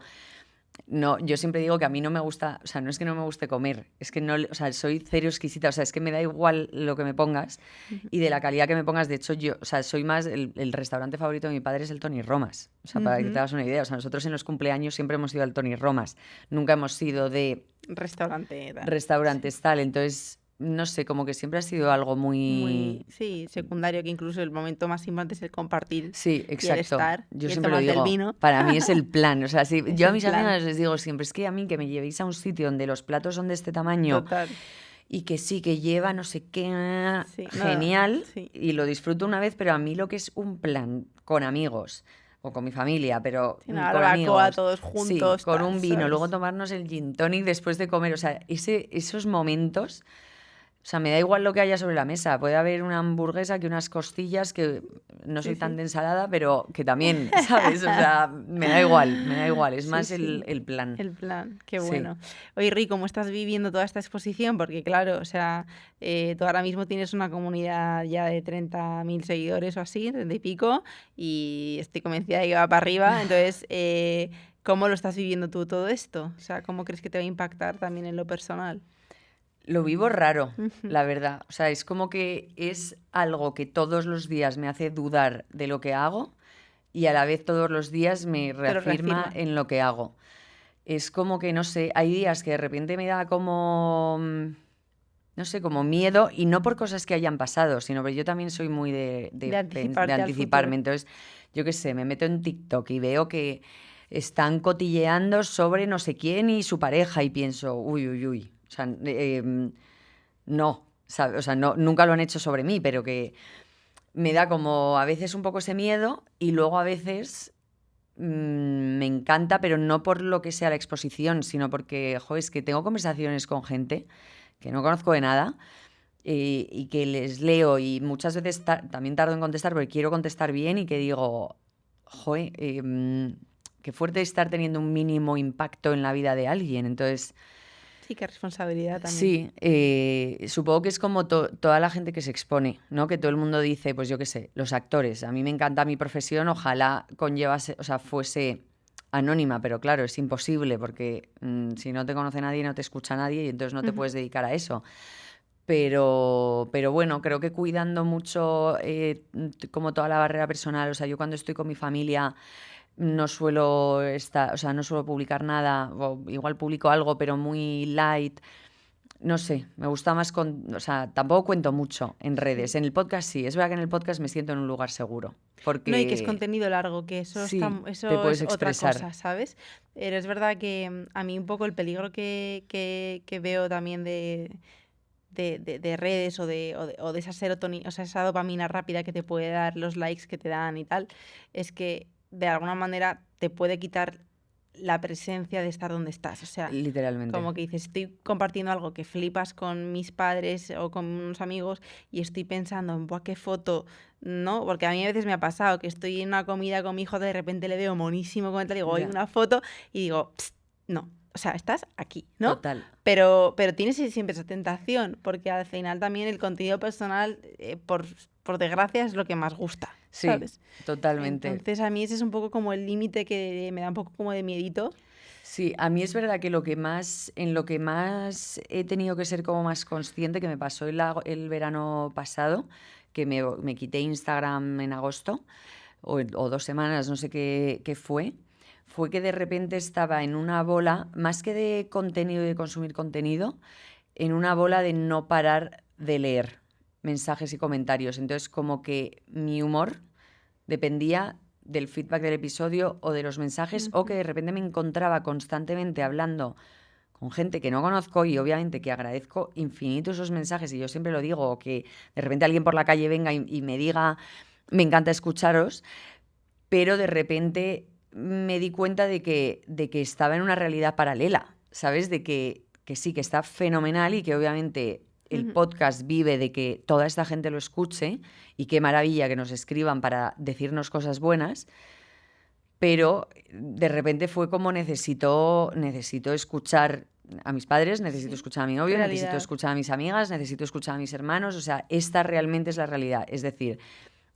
no, yo siempre digo que a mí no me gusta, o sea, no es que no me guste comer, es que no, o sea, soy cero exquisita, o sea, es que me da igual lo que me pongas y de la calidad que me pongas. De hecho, yo, o sea, soy más, el restaurante favorito de mi padre es el Tony Romas, o sea, para que te hagas una idea, o sea, nosotros en los cumpleaños siempre hemos ido al Tony Romas, nunca hemos sido de restaurantes tal, entonces no sé, como que siempre ha sido algo muy... Sí, secundario, que incluso el momento más importante es el compartir. Sí, exacto. Y el estar, yo y siempre lo digo, vino. para mí es el plan. O sea, si, yo a mis plan. amigas les digo siempre, es que a mí que me llevéis a un sitio donde los platos son de este tamaño Total. y que sí, que lleva no sé qué, genial, y lo disfruto una vez, pero a mí lo que es un plan con amigos... o con mi familia, pero con amigos, todos juntos, sí, con un vino, ¿sabes? luego tomarnos el gin tonic después de comer, o sea, esos momentos, o sea, me da igual lo que haya sobre la mesa, puede haber una hamburguesa, que unas costillas, que no soy tan de ensalada, pero que también, ¿sabes? O sea, me da igual, es más el plan. El plan, qué bueno. Oye, Ri, ¿cómo estás viviendo toda esta exposición? Porque claro, o sea, tú ahora mismo tienes una comunidad ya de 30.000 seguidores o así, 30 y pico, y estoy convencida de que va para arriba. Entonces, ¿cómo lo estás viviendo tú todo esto? O sea, ¿cómo crees que te va a impactar también en lo personal? Lo vivo raro, la verdad. O sea, es como que es algo que todos los días me hace dudar de lo que hago y a la vez todos los días me reafirma en lo que hago. Es como que, no sé, hay días que de repente me da como, no sé, como miedo, y no por cosas que hayan pasado, sino porque yo también soy muy de anticiparme. Entonces, yo qué sé, me meto en TikTok y veo que están cotilleando sobre no sé quién y su pareja y pienso, uy. O sea, no, ¿sabes? O sea, no, nunca lo han hecho sobre mí, pero que me da como a veces un poco ese miedo y luego a veces me encanta, pero no por lo que sea la exposición, sino porque, es que tengo conversaciones con gente que no conozco de nada y que les leo y muchas veces también tardo en contestar porque quiero contestar bien y que digo, qué fuerte estar teniendo un mínimo impacto en la vida de alguien. Entonces... Sí, qué responsabilidad también. Sí, supongo que es como toda la gente que se expone, ¿no? Que todo el mundo dice, pues yo qué sé, los actores. A mí me encanta mi profesión, ojalá conllevase, o sea, fuese anónima, pero claro, es imposible porque si no te conoce nadie, no te escucha nadie y entonces no te puedes dedicar a eso. Pero bueno, creo que cuidando mucho como toda la barrera personal, o sea, yo cuando estoy con mi familia... no suelo publicar nada, o igual publico algo, pero muy light. No sé, me gusta más o sea, tampoco cuento mucho en redes. En el podcast sí, es verdad que en el podcast me siento en un lugar seguro. Porque... No, y que es contenido largo, que eso, eso te puedes es otra cosa, ¿sabes? Pero es verdad que a mí un poco el peligro que veo también de redes o de esa serotonina, o sea, esa dopamina rápida que te puede dar, los likes que te dan y tal, es que de alguna manera te puede quitar la presencia de estar donde estás. O sea, literalmente. Como que dices, estoy compartiendo algo que flipas con mis padres o con unos amigos y estoy pensando en, ¡buah, qué foto! ¿No? Porque a mí a veces me ha pasado que estoy en una comida con mi hijo, de repente le veo monísimo con él, digo, oye, una foto, y digo, no. O sea, estás aquí, ¿no? Total. Pero tienes siempre esa tentación, porque al final también el contenido personal, por desgracia, es lo que más gusta, ¿sabes? Sí, totalmente. Entonces a mí ese es un poco como el límite que me da un poco como de miedito. Sí, a mí es verdad que en lo que más he tenido que ser como más consciente, que me pasó el verano pasado, que me quité Instagram en agosto, o 2 semanas, no sé qué fue que de repente estaba en una bola, más que de contenido y de consumir contenido, en una bola de no parar de leer mensajes y comentarios. Entonces, como que mi humor dependía del feedback del episodio o de los mensajes, o que de repente me encontraba constantemente hablando con gente que no conozco y obviamente que agradezco infinito esos mensajes, y yo siempre lo digo, o que de repente alguien por la calle venga y me diga, me encanta escucharos, pero de repente me di cuenta de que estaba en una realidad paralela, ¿sabes? De que sí, que está fenomenal y que obviamente el podcast vive de que toda esta gente lo escuche, y qué maravilla que nos escriban para decirnos cosas buenas, pero de repente fue como necesito escuchar a mis padres, necesito escuchar a mi novio, necesito Realidad. escuchar a mis amigas, necesito escuchar a mis hermanos, o sea, esta realmente es la realidad. Es decir,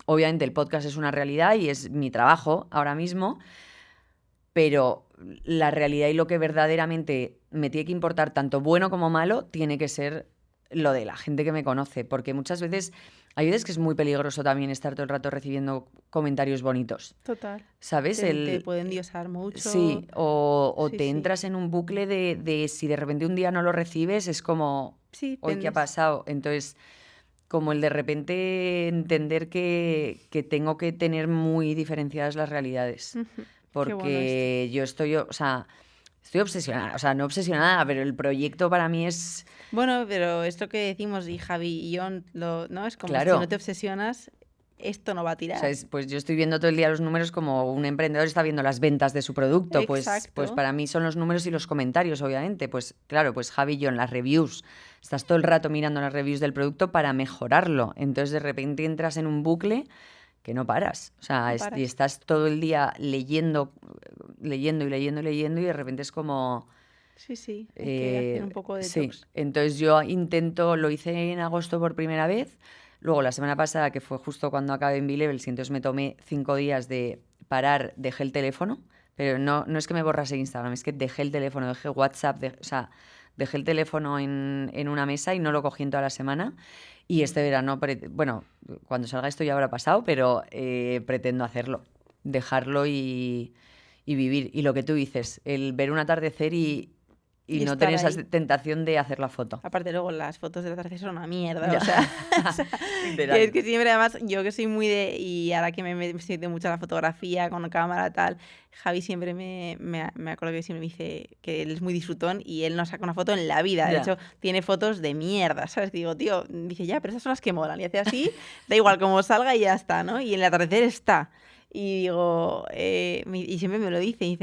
obviamente el podcast es una realidad y es mi trabajo ahora mismo, pero la realidad y lo que verdaderamente me tiene que importar, tanto bueno como malo, tiene que ser lo de la gente que me conoce, porque muchas veces, hay veces que es muy peligroso también estar todo el rato recibiendo comentarios bonitos, Total. ¿sabes? Te pueden diosar mucho. Sí, o Sí, te sí. entras en un bucle de si de repente un día no lo recibes, es como, Sí, hoy qué ha pasado. Entonces, como el de repente entender que tengo que tener muy diferenciadas las realidades, Qué bueno esto. porque yo o sea, estoy obsesionada, o sea, no obsesionada, pero el proyecto para mí es, Bueno, pero esto que decimos, y Javi y yo, ¿no? Es como si no claro. te obsesionas, esto no va a O sea, tirar. pues yo estoy viendo todo el día los números como un emprendedor está viendo las ventas de su producto. Pues Exacto. para mí son los números y los comentarios, obviamente. Pues claro, pues Javi y yo en las reviews. Estás todo el rato mirando las reviews del producto para mejorarlo. Entonces de repente entras en un bucle que no paras. O sea, No y paras. estás todo el día leyendo, leyendo y leyendo y leyendo, y de repente es como... Sí, sí, hay que hacer un poco de Sí, detox. entonces yo lo hice en agosto por primera vez, luego la semana pasada, que fue justo cuando acabé en B-Levels, y entonces me tomé 5 días de parar, dejé el teléfono, pero no es que me borrase Instagram, es que dejé el teléfono, dejé WhatsApp, o sea, dejé el teléfono en una mesa y no lo cogí en toda la semana. Y este verano, bueno, cuando salga esto ya habrá pasado, pero pretendo hacerlo, dejarlo y vivir. Y lo que tú dices, el ver un atardecer y Y no estar tener esa ahí. tentación de hacer la foto. Aparte luego las fotos del atardecer son una mierda, Ya. o sea, que es Literal. que siempre además yo que soy muy de, y ahora que me estoy de mucho a la fotografía con cámara tal, Javi siempre me acuerdo que siempre me dice que él es muy disfrutón y él no saca una foto en la vida, de Ya. hecho tiene fotos de mierda, ¿sabes? Que digo, tío, dice ya, pero esas son las que molan, y hace así, da igual cómo salga y ya está, ¿no? Y en el atardecer está. Y digo, y siempre me lo dice,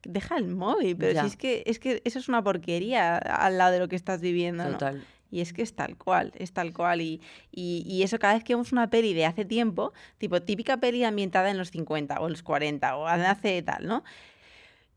deja el móvil, pero si Ya. es que eso es una porquería al lado de lo que estás viviendo, ¿no? Total. Y es que es tal cual, es tal cual. Y eso cada vez que vemos una peli de hace tiempo, tipo típica peli ambientada en los 50 o en los 40 o hace tal, ¿no?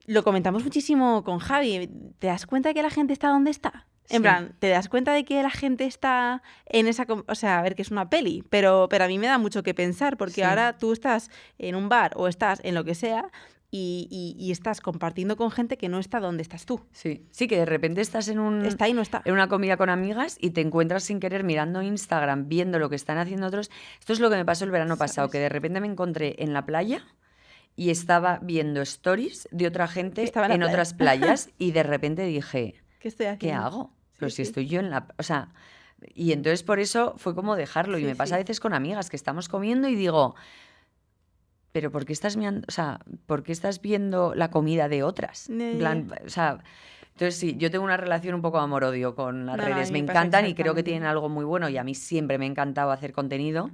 Lo comentamos muchísimo con Javi. ¿Te das cuenta de que la gente está donde está? En Sí. plan, ¿te das cuenta de que la gente está en esa... O sea, a ver, que es una peli, pero a mí me da mucho que pensar, porque Sí. ahora tú estás en un bar o estás en lo que sea y estás compartiendo con gente que no está donde estás tú. Sí. Sí, que de repente estás Está y no está. en una comida con amigas y te encuentras sin querer mirando Instagram, viendo lo que están haciendo otros. Esto es lo que me pasó el verano pasado, ¿Sabes? que de repente me encontré en la playa y estaba viendo stories de otra gente Que estaba en la playa. otras playas, y de repente dije, ¿Qué estoy haciendo? ¿qué hago? Pero Sí, si sí. estoy yo en la... O sea, y entonces por eso fue como dejarlo. Y Sí, me pasa sí. a veces con amigas que estamos comiendo y digo, pero ¿por qué estás mirando, o sea, por qué estás viendo la comida de otras? En plan, o sea, entonces sí, yo tengo una relación un poco amor-odio con las No, a redes. mí Me me pasa encantan y creo que exactamente tienen igual. algo muy bueno, y a mí siempre me ha encantado hacer contenido,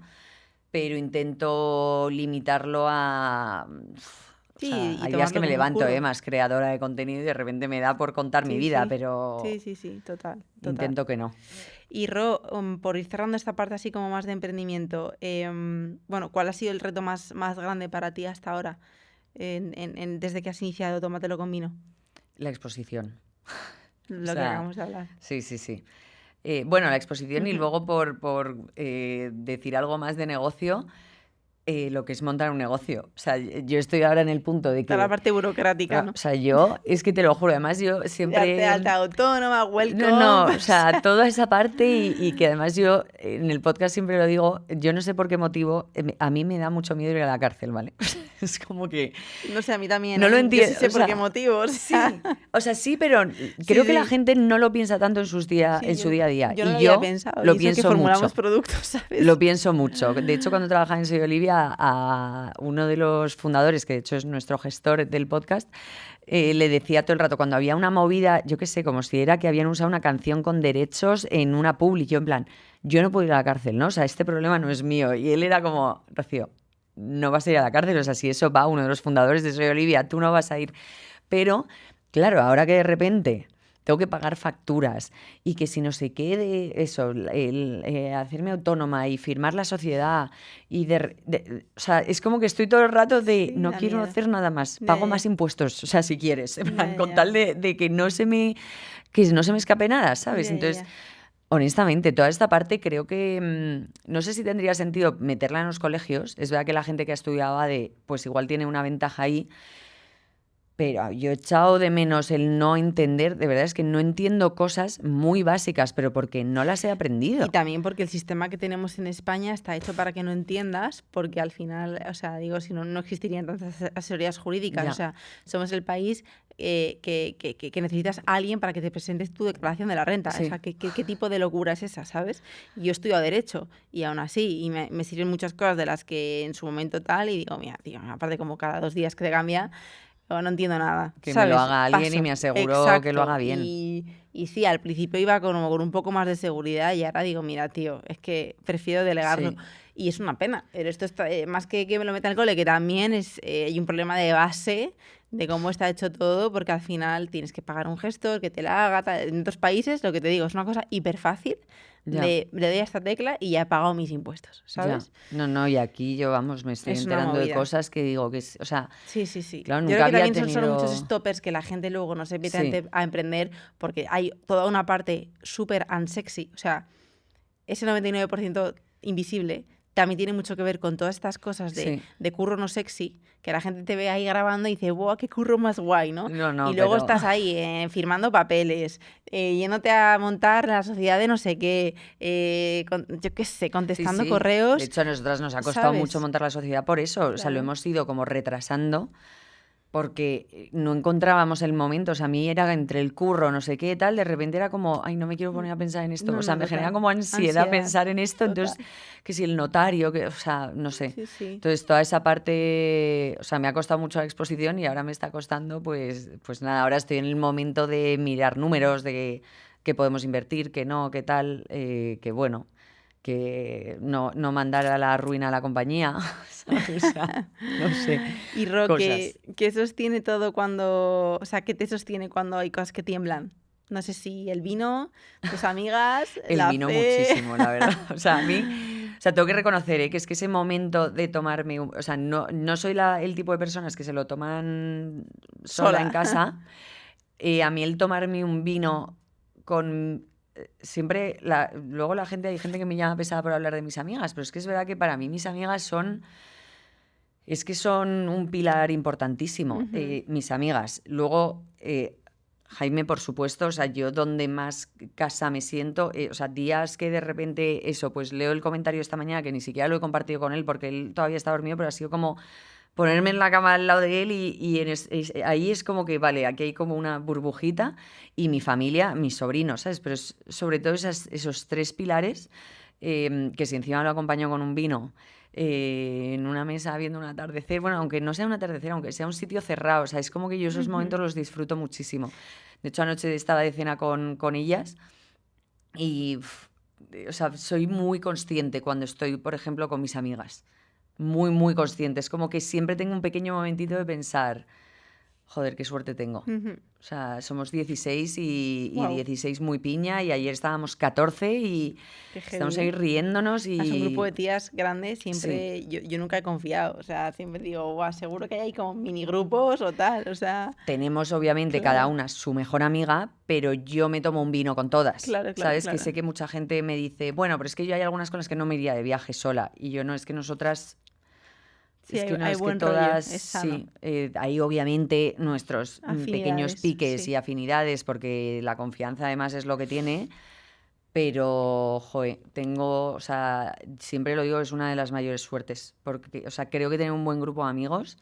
pero intento limitarlo a... O Sí, sea, y hay días que tomarlo me como un levanto, curro. más creadora de contenido, y de repente me da por contar mi Sí, vida, sí. pero Sí, total. intento que no. Y por ir cerrando esta parte así como más de emprendimiento, bueno, ¿cuál ha sido el reto más grande para ti hasta ahora? Desde que has iniciado Tómatelo con Vino. La exposición. Lo O que sea, acabamos de hablar. sí. Bueno, la exposición, y luego por decir algo más de negocio, lo que es montar un negocio. O sea, yo estoy ahora en el punto de que... Toda la parte burocrática, ¿no? O sea, yo, es que te lo juro, además yo siempre... De alta autónoma, welcome. No, o sea, toda esa parte y que además yo en el podcast siempre lo digo, yo no sé por qué motivo, a mí me da mucho miedo ir a la cárcel, ¿vale? Es como que... No sé, a mí también. No lo entiendo. Yo sí sé por qué motivos. Sí, o sea, sí, pero creo que la gente no lo piensa tanto en su día a día. Yo no y lo yo había pensado. lo y pienso que formulamos mucho. productos, ¿sabes? Lo pienso mucho. De hecho, cuando trabajaba en Soy Olivia, a uno de los fundadores, que de hecho es nuestro gestor del podcast, le decía todo el rato, cuando había una movida, yo qué sé, como si era que habían usado una canción con derechos en una publi, yo en plan, yo no puedo ir a la cárcel, ¿no? O sea, este problema no es mío. Y él era como, Rocío, no vas a ir a la cárcel, o sea, si eso va uno de los fundadores de Soy Olivia, tú no vas a ir. Pero, claro, ahora que de repente tengo que pagar facturas y que si no sé qué de eso, hacerme autónoma y firmar la sociedad y o sea, es como que estoy todo el rato de Sí, no da quiero miedo. hacer nada más, Ya, pago ya. más impuestos, o sea, si quieres, en plan, Ya, con ya. tal de que no se me escape nada, ¿sabes? Ya, Entonces, ya. honestamente, toda esta parte creo que no sé si tendría sentido meterla en los colegios. Es verdad que la gente que ha estudiado ADE, pues igual tiene una ventaja ahí, pero yo he echado de menos el no entender, de verdad es que no entiendo cosas muy básicas, pero porque no las he aprendido. Y también porque el sistema que tenemos en España está hecho para que no entiendas, porque al final, o sea, digo, si no, no existirían tantas asesorías jurídicas. Ya. O sea, somos el país que necesitas a alguien para que te presentes tu declaración de la renta. Sí. O sea, ¿qué tipo de locura es esa, sabes? Y yo estudio Derecho y aún así, y me sirven muchas cosas de las que en su momento tal, y digo, mira, tío, aparte como cada 2 días que te cambia, no entiendo nada. Que ¿sabes? me lo haga alguien y Paso. me aseguro Exacto. que lo haga bien. Y sí, al principio iba con un poco más de seguridad y ahora digo, mira, tío, es que prefiero delegarlo. Sí. Y es una pena. Pero esto está, más que me lo meta en el cole, que también hay un problema de base de cómo está hecho todo, porque al final tienes que pagar un gestor que te la haga. Tal. En otros países, lo que te digo, es una cosa hiper fácil. Ya. Le doy a esta tecla y ya he pagado mis impuestos, ¿sabes? Ya. No, y aquí yo, vamos, me estoy Es una enterando de movida. cosas que digo que es, o sea, Sí, sí, sí. claro, Yo nunca creo que había también son muchos tenido... stoppers que la gente luego no se empieza Sí. a emprender porque hay toda una parte súper unsexy. O sea, ese 99% invisible también tiene mucho que ver con todas estas cosas Sí. de curro no sexy, que la gente te ve ahí grabando y dice, ¡buah, qué curro más guay!, ¿no? No, y luego pero- estás ahí firmando papeles, yéndote a montar la sociedad de no sé qué, yo qué sé, Sí, contestando sí. correos. De hecho, a nosotras nos ha costado ¿sabes? mucho montar la sociedad por eso. O sea, lo Claro. hemos ido como retrasando porque no encontrábamos el momento. O sea, a mí era entre el curro, no sé qué, tal, de repente era como, ay, no me quiero poner a pensar en esto. No, O sea, no, me total. genera como ansiedad pensar en esto. Total. Entonces, que si el notario, que, o sea, no sé. Sí, sí. Entonces, toda esa parte, o sea, me ha costado mucho la exposición y ahora me está costando, pues nada, ahora estoy en el momento de mirar números, de qué podemos invertir, qué no, qué tal, que bueno, que no mandar a la ruina a la compañía, ¿sabes? O sea, no sé, Y Ro, cosas. ¿qué sostiene todo cuando, o sea, qué te sostiene cuando hay cosas que tiemblan? No sé si el vino, tus amigas, El la vino fe. muchísimo, la verdad. O sea, a mí, o sea, tengo que reconocer, que es que ese momento de tomarme, o sea, no soy el tipo de personas que se lo toman sola en casa. A mí el tomarme un vino con siempre, luego hay gente que me llama pesada por hablar de mis amigas, pero es que es verdad que para mí mis amigas son un pilar importantísimo, Ujú. mis amigas. Luego, Jaime, por supuesto, o sea, yo donde más casa me siento, o sea, días que de repente eso, pues leo el comentario esta mañana que ni siquiera lo he compartido con él porque él todavía está dormido, pero ha sido como ponerme en la cama al lado de él y ahí es como que, vale, aquí hay como una burbujita y mi familia, mis sobrinos, ¿sabes? Pero sobre todo esos 3 pilares, que si encima lo acompaño con un vino, en una mesa viendo un atardecer, bueno, aunque no sea un atardecer, aunque sea un sitio cerrado, o sea, es como que yo esos momentos los disfruto muchísimo. De hecho, anoche estaba de cena con ellas y, o sea, soy muy consciente cuando estoy, por ejemplo, con mis amigas. Muy, muy consciente. Es como que siempre tengo un pequeño momentito de pensar, joder, qué suerte tengo. Ujú. O sea, somos 16 y Guau. 16 muy piña y ayer estábamos 14 y Qué estamos heavy, ahí riéndonos Es un grupo de y... tías grandes, siempre, yo nunca he confiado, o sea, siempre digo, guau, seguro que hay como mini grupos o tal, o sea, Tenemos obviamente cada Claro. una su mejor amiga, pero yo me tomo un vino con todas. Claro, ¿Sabes? Que claro. sé que mucha gente me dice, bueno, pero es que yo hay algunas con las que no me iría de viaje sola. Y yo no, es que nosotras Sí, es que no, hay es que buen rollo, todas, es sano. sí, hay obviamente nuestros pequeños Afinidades, piques sí. y afinidades, porque la confianza además es lo que tiene, pero, joe, tengo, o sea, siempre lo digo, es una de las mayores suertes, porque, o sea, creo que tener un buen grupo de amigos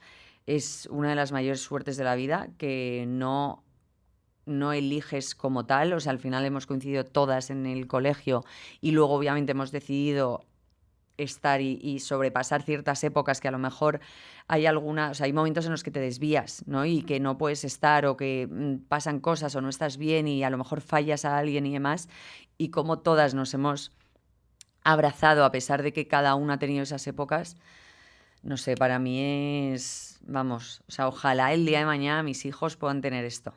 es una de las mayores suertes de la vida, que no eliges como tal, o sea, al final hemos coincidido todas en el colegio y luego obviamente hemos decidido estar y sobrepasar ciertas épocas que a lo mejor hay alguna, o sea, hay momentos en los que te desvías, ¿no? Y que no puedes estar o que pasan cosas o no estás bien y a lo mejor fallas a alguien y demás, y como todas nos hemos abrazado a pesar de que cada una ha tenido esas épocas, no sé, para mí es, vamos, o sea, ojalá el día de mañana mis hijos puedan tener esto.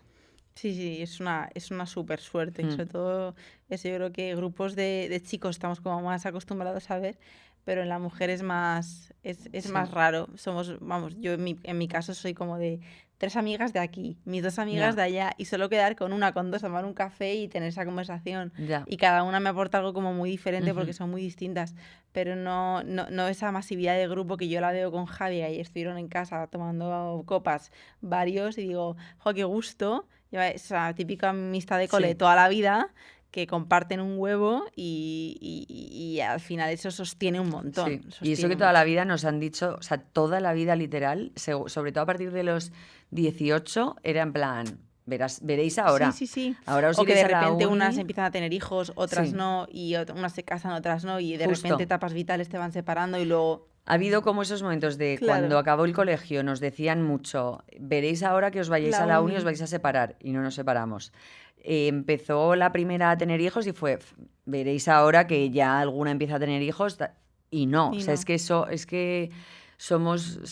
Sí, sí, es una súper suerte. Mm, Sobre todo, eso yo creo que grupos de chicos estamos como más acostumbrados a ver, pero en la mujer es sí, más raro. Somos, vamos, yo en mi caso soy como de tres amigas de aquí, mis dos amigas ya, de allá, y solo quedar con una, con dos, tomar un café y tener esa conversación. ya. Y cada una me aporta algo como muy diferente porque Ujú. son muy distintas, pero no esa masividad de grupo que yo la veo con Javi, y estuvieron en casa tomando copas varios, y digo, jo, qué gusto. Lleva esa típica amistad de cole de Sí. toda la vida que comparten un huevo y al final eso sostiene un montón. Sí, y eso Sostiene que toda la mucho. vida nos han dicho, o sea, toda la vida literal, sobre todo a partir de los 18, era en plan, veréis Sí, ahora. sí, sí. Ahora os O que de iréis a la repente unas uni. empiezan a tener hijos, otras Sí, no, y unas se casan, otras no, y de repente justo. etapas vitales te van separando y luego, Ha habido como esos momentos de cuando claro, acabó el colegio, nos decían mucho, veréis ahora que os vayáis a la la uni, os uni. vais a separar, y no nos separamos. Empezó la primera a tener hijos y fue, veréis ahora que ya alguna empieza a tener hijos, y no, o Y sea, es no. que es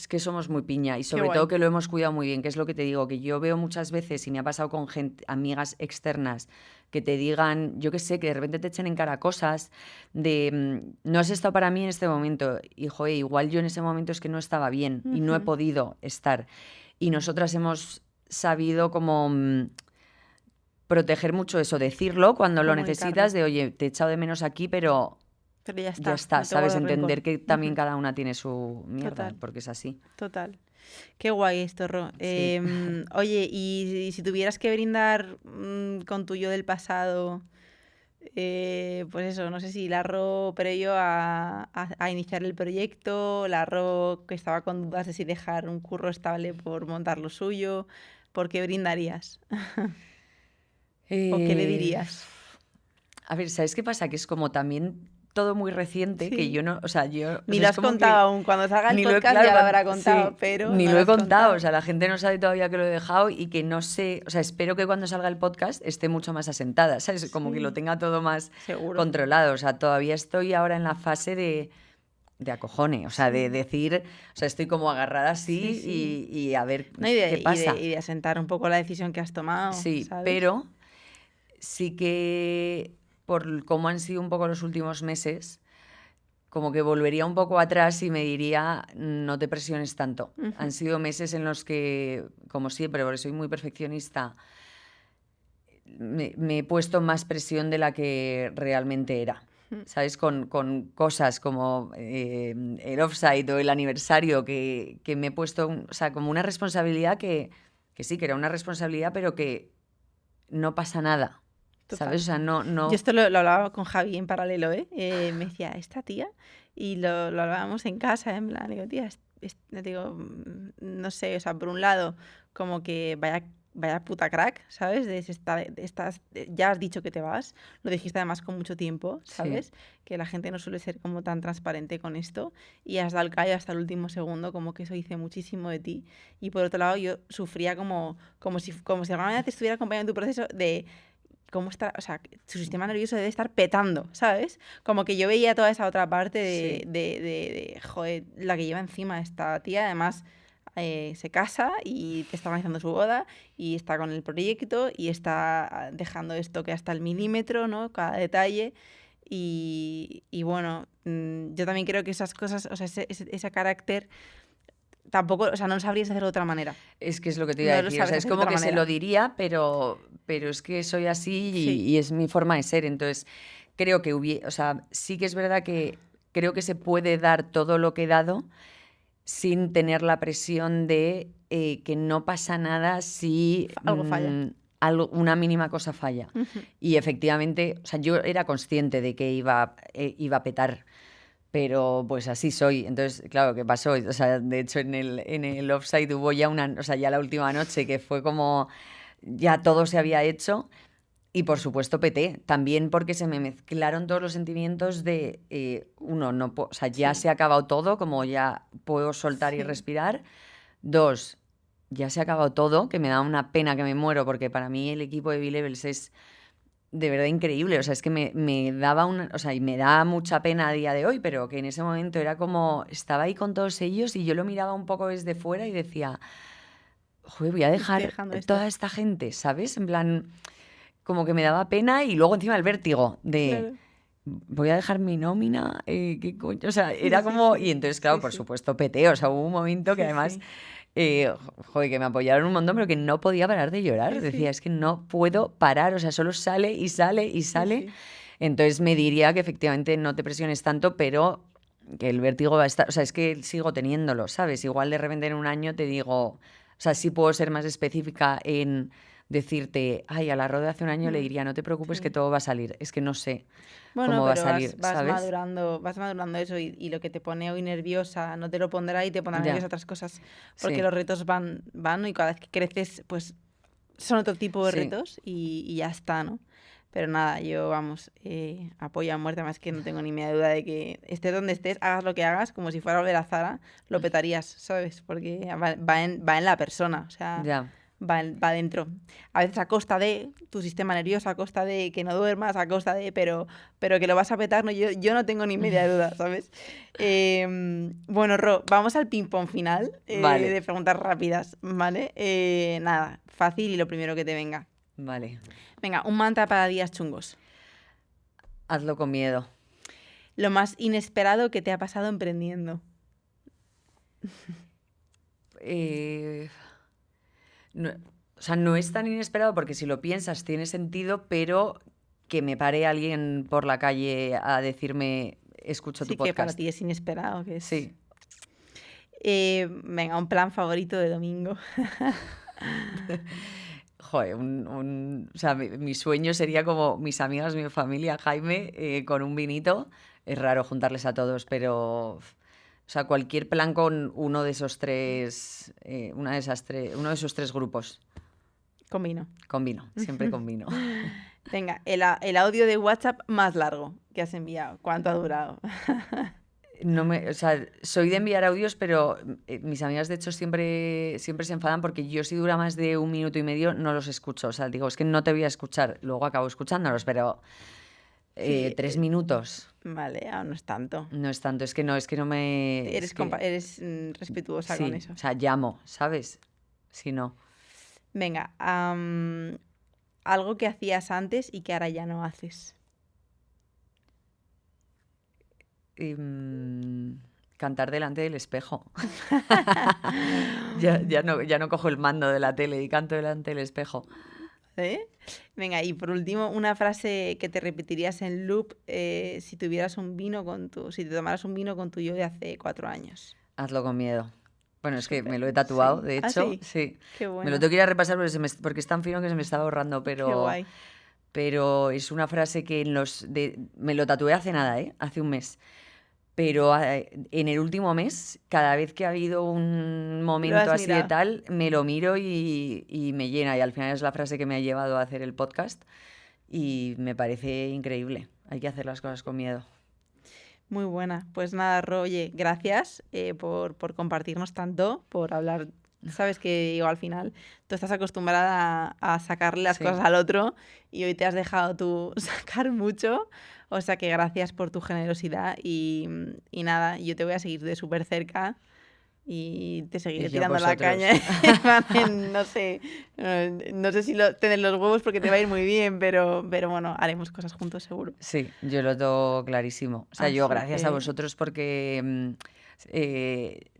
que somos muy piña, y Qué sobre todo guay. que lo hemos cuidado muy bien, que es lo que te digo, que yo veo muchas veces, y me ha pasado con gente, amigas externas, que te digan, yo qué sé, que de repente te echen en cara cosas de no has estado para mí en este momento, y joder, igual yo en ese momento es que no estaba bien y no he Ujú. podido estar. Y nosotras hemos sabido como proteger mucho eso, decirlo cuando lo necesitas, Comunicarlo. de oye, te he echado de menos aquí, pero Pero ya ya está, está, no te ¿sabes? guardo rencor. Entender que también Ujú. cada una tiene su mierda, Total. porque es así. Total. Qué guay esto, Ro. Sí. Oye, y si tuvieras que brindar con tu yo del pasado, pues eso, no sé si la Ro previo a iniciar el proyecto, la Ro que estaba con dudas de si dejar un curro estable por montar lo suyo, ¿por qué brindarías? ¿O qué le Eh, dirías? a ver, ¿sabes qué pasa? Que es como también todo muy reciente, que Sí. yo no, o sea, o Ni sea, lo es has como contado que aún. Cuando salga el ni lo he, podcast claro, ya lo habrá contado, sí, pero ni no lo lo he has contado, o contado. sea, la gente no sabe todavía que lo he dejado y que no sé, o sea, espero que cuando salga el podcast esté mucho más asentada, ¿sabes? Como que lo Sí, tenga todo más seguro. controlado, o sea, todavía estoy ahora en la fase de acojone, o sea, de Sí, decir, o sea, estoy como agarrada sí, así sí. y a ver No, qué pasa. y de asentar un poco la decisión que has tomado, Sí, ¿sabes? pero sí que por cómo han sido un poco los últimos meses, como que volvería un poco atrás y me diría, no te presiones tanto. Ujú. Han sido meses en los que, como siempre, porque soy muy perfeccionista, me he puesto más presión de la que realmente era. Mm. ¿Sabes? Con cosas como el offside o el aniversario, que me he puesto, o sea, como una responsabilidad que sí, que era una responsabilidad, pero que no pasa nada. ¿Sabes? Total. O sea, no, Yo no. esto lo hablaba con Javi en paralelo, ¿eh? Me decía, esta tía, y lo hablábamos en casa, en plan, digo, tía, digo, no sé, o sea, por un lado, como que vaya puta crack, ¿sabes? Ya has dicho que te vas, lo dijiste además con mucho tiempo, Sí. ¿sabes? Que la gente no suele ser como tan transparente con esto, y has dado el callo hasta el último segundo, como que eso dice muchísimo de ti. Y por otro lado, yo sufría como si alguna vez te estuviera acompañando en tu proceso de cómo está, o sea, su sistema nervioso debe estar petando, ¿sabes? Como que yo veía toda esa otra parte Sí. joder, la que lleva encima esta tía, además se casa y te está organizando su boda y está con el proyecto y está dejando esto que hasta el milímetro, ¿no? Cada detalle. Y bueno, yo también creo que esas cosas, o sea, ese carácter tampoco, o sea, no lo sabrías hacer de otra manera. Es que es lo que te iba a No lo decir. O sea, sabes es hacer de como otra que se lo manera. diría, pero es que soy así Sí. y es mi forma de ser. Entonces, creo que o sea, sí que es verdad que creo que se puede dar todo lo que he dado sin tener la presión de que no pasa nada si Algo falla. una mínima cosa falla. Y efectivamente, o sea, yo era consciente de que iba a petar, pero pues así soy. Entonces, claro, ¿qué pasó? O sea, de hecho, en el offside hubo ya ya la última noche que fue como ya todo se había hecho. Y por supuesto peté, también porque se me mezclaron todos los sentimientos de, uno, no o sea, ya Sí. se ha acabado todo, como ya puedo soltar y Sí. respirar. Dos, ya se ha acabado todo, que me da una pena que me muero, porque para mí el equipo de B-Levels es de verdad increíble. O sea, es que me daba o sea, y me da mucha pena a día de hoy, pero que en ese momento era como, estaba ahí con todos ellos y yo lo miraba un poco desde fuera y decía, joder, voy a Estoy dejar dejando esto. toda esta gente, ¿sabes? En plan, como que me daba pena y luego encima el vértigo de Claro. voy a dejar mi nómina, ¿qué coño? O sea, Sí, era sí, como... Y sí. entonces, claro, Sí, por sí. supuesto, peté. O sea, hubo un momento que Sí, además, sí. joder, que me apoyaron un montón, pero que no podía parar de llorar. Sí, Decía, sí. es que no puedo parar, o sea, solo sale y sale y Sí, sale. sí. Entonces me diría que efectivamente no te presiones tanto, pero que el vértigo va a estar... O sea, es que sigo teniéndolo, ¿sabes? Igual de repente en un año te digo... O sea, sí puedo ser más específica en decirte, ay, a la Ro de hace un año le diría, no te preocupes que Sí. todo va a salir. Es que no sé Bueno, cómo va a pero salir, ¿sabes? vas madurando eso y lo que te pone hoy nerviosa no te lo pondrá y te pondrá Ya, nerviosa otras cosas. Porque sí, los retos van y cada vez que creces, pues son otro tipo de sí. retos y ya está, ¿no? Pero nada, yo, vamos, apoyo a muerte, más que no tengo ni media duda de que estés donde estés, hagas lo que hagas, como si fuera a volver a Zara, lo petarías, ¿sabes? Porque va en la persona, o sea, Ya, va dentro. A veces a costa de tu sistema nervioso, a costa de que no duermas, a costa de, pero que lo vas a petar, no, yo no tengo ni media duda, ¿sabes? Bueno, Ro, vamos al ping-pong final vale, de preguntas rápidas, ¿vale? Nada, fácil y lo primero que te venga. vale. Venga, un mantra para días chungos. Hazlo con miedo. Lo más inesperado que te ha pasado emprendiendo. Eh, no- o sea, no es tan inesperado porque si lo piensas tiene sentido, pero que me pare alguien por la calle a decirme, escucho tu Sí que para podcast. ti es inesperado, que es... Sí. Venga, un plan favorito de domingo. Joder, o sea, mi sueño sería como mis amigas, mi familia, Jaime, con un vinito. Es raro juntarles a todos, pero, o sea, cualquier plan con uno de esos tres, uno de esos tres grupos. Con vino. Con vino, siempre con vino. Venga, el audio de WhatsApp más largo que has enviado. ¿Cuánto ha durado? No o sea, soy de enviar audios, pero mis amigas de hecho siempre se enfadan porque yo si dura más de 1 minuto y medio no los escucho. O sea, digo, es que no te voy a escuchar. Luego acabo escuchándolos, pero Sí, 3 minutos vale, no es tanto. no es tanto. Es que no me... Eres, eres respetuosa con Sí, eso. o sea, llamo, ¿sabes? Si no. Venga, algo que hacías antes y que ahora ya no haces. Cantar delante del espejo. Ya no cojo el mando de la tele y canto delante del espejo. ¿Eh? Venga, y por último, una frase que te repetirías en loop si tuvieras un vino si te tomaras un vino con tu yo de hace 4 años. Hazlo con miedo. Bueno, es que Súper, me lo he tatuado, sí. de Ah, hecho, sí, sí. qué Me lo bueno, tengo que ir a repasar porque es tan fino que se me estaba ahorrando, qué pero, guay. pero es una frase que me lo tatué hace nada, ¿eh? Hace un mes. Pero en el último mes, cada vez que ha habido un Lo momento has así de mirado. tal, me lo miro y me llena. Y al final es la frase que me ha llevado a hacer el podcast y me parece increíble. Hay que hacer las cosas con miedo. Muy buena. Pues nada, Ro, oye, gracias por compartirnos tanto, por hablar. Sabes que digo, al final tú estás acostumbrada a sacarle las Sí. cosas al otro y hoy te has dejado tú sacar mucho. O sea que gracias por tu generosidad y nada, yo te voy a seguir de súper cerca y te Y seguiré yo tirando la vosotros. caña. No sé, no sé si tener los huevos porque te va a ir muy bien, pero bueno, haremos cosas juntos seguro. Sí, yo lo tengo clarísimo. O sea, yo Así gracias a que vosotros porque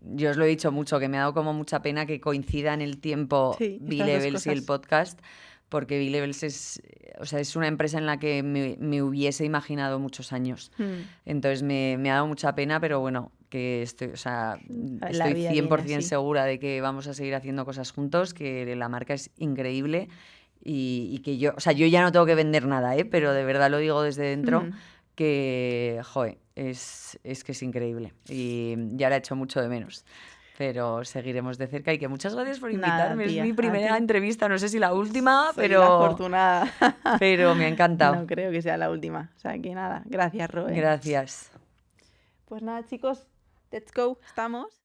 yo os lo he dicho mucho, que me ha dado como mucha pena que coincida en el tiempo sí, estas dos B-Levels y el cosas. podcast, porque B-Levels o sea, es una empresa en la que me hubiese imaginado muchos años. Entonces me ha dado mucha pena, pero bueno, que estoy, o sea, La estoy vida viene 100% así. segura de que vamos a seguir haciendo cosas juntos, que la marca es increíble y que yo, o sea, yo ya no tengo que vender nada, ¿eh? Pero de verdad lo digo desde dentro, que, joder, es que es increíble y ya la he hecho mucho de menos. Pero seguiremos de cerca y que muchas gracias por Nada, invitarme. Es tía, mi a primera ti. entrevista, no sé si la última, Soy la afortunada. pero me ha encantado. No creo que sea la última. O sea, que nada, gracias, Roe. Gracias. Pues nada, chicos, let's go, estamos.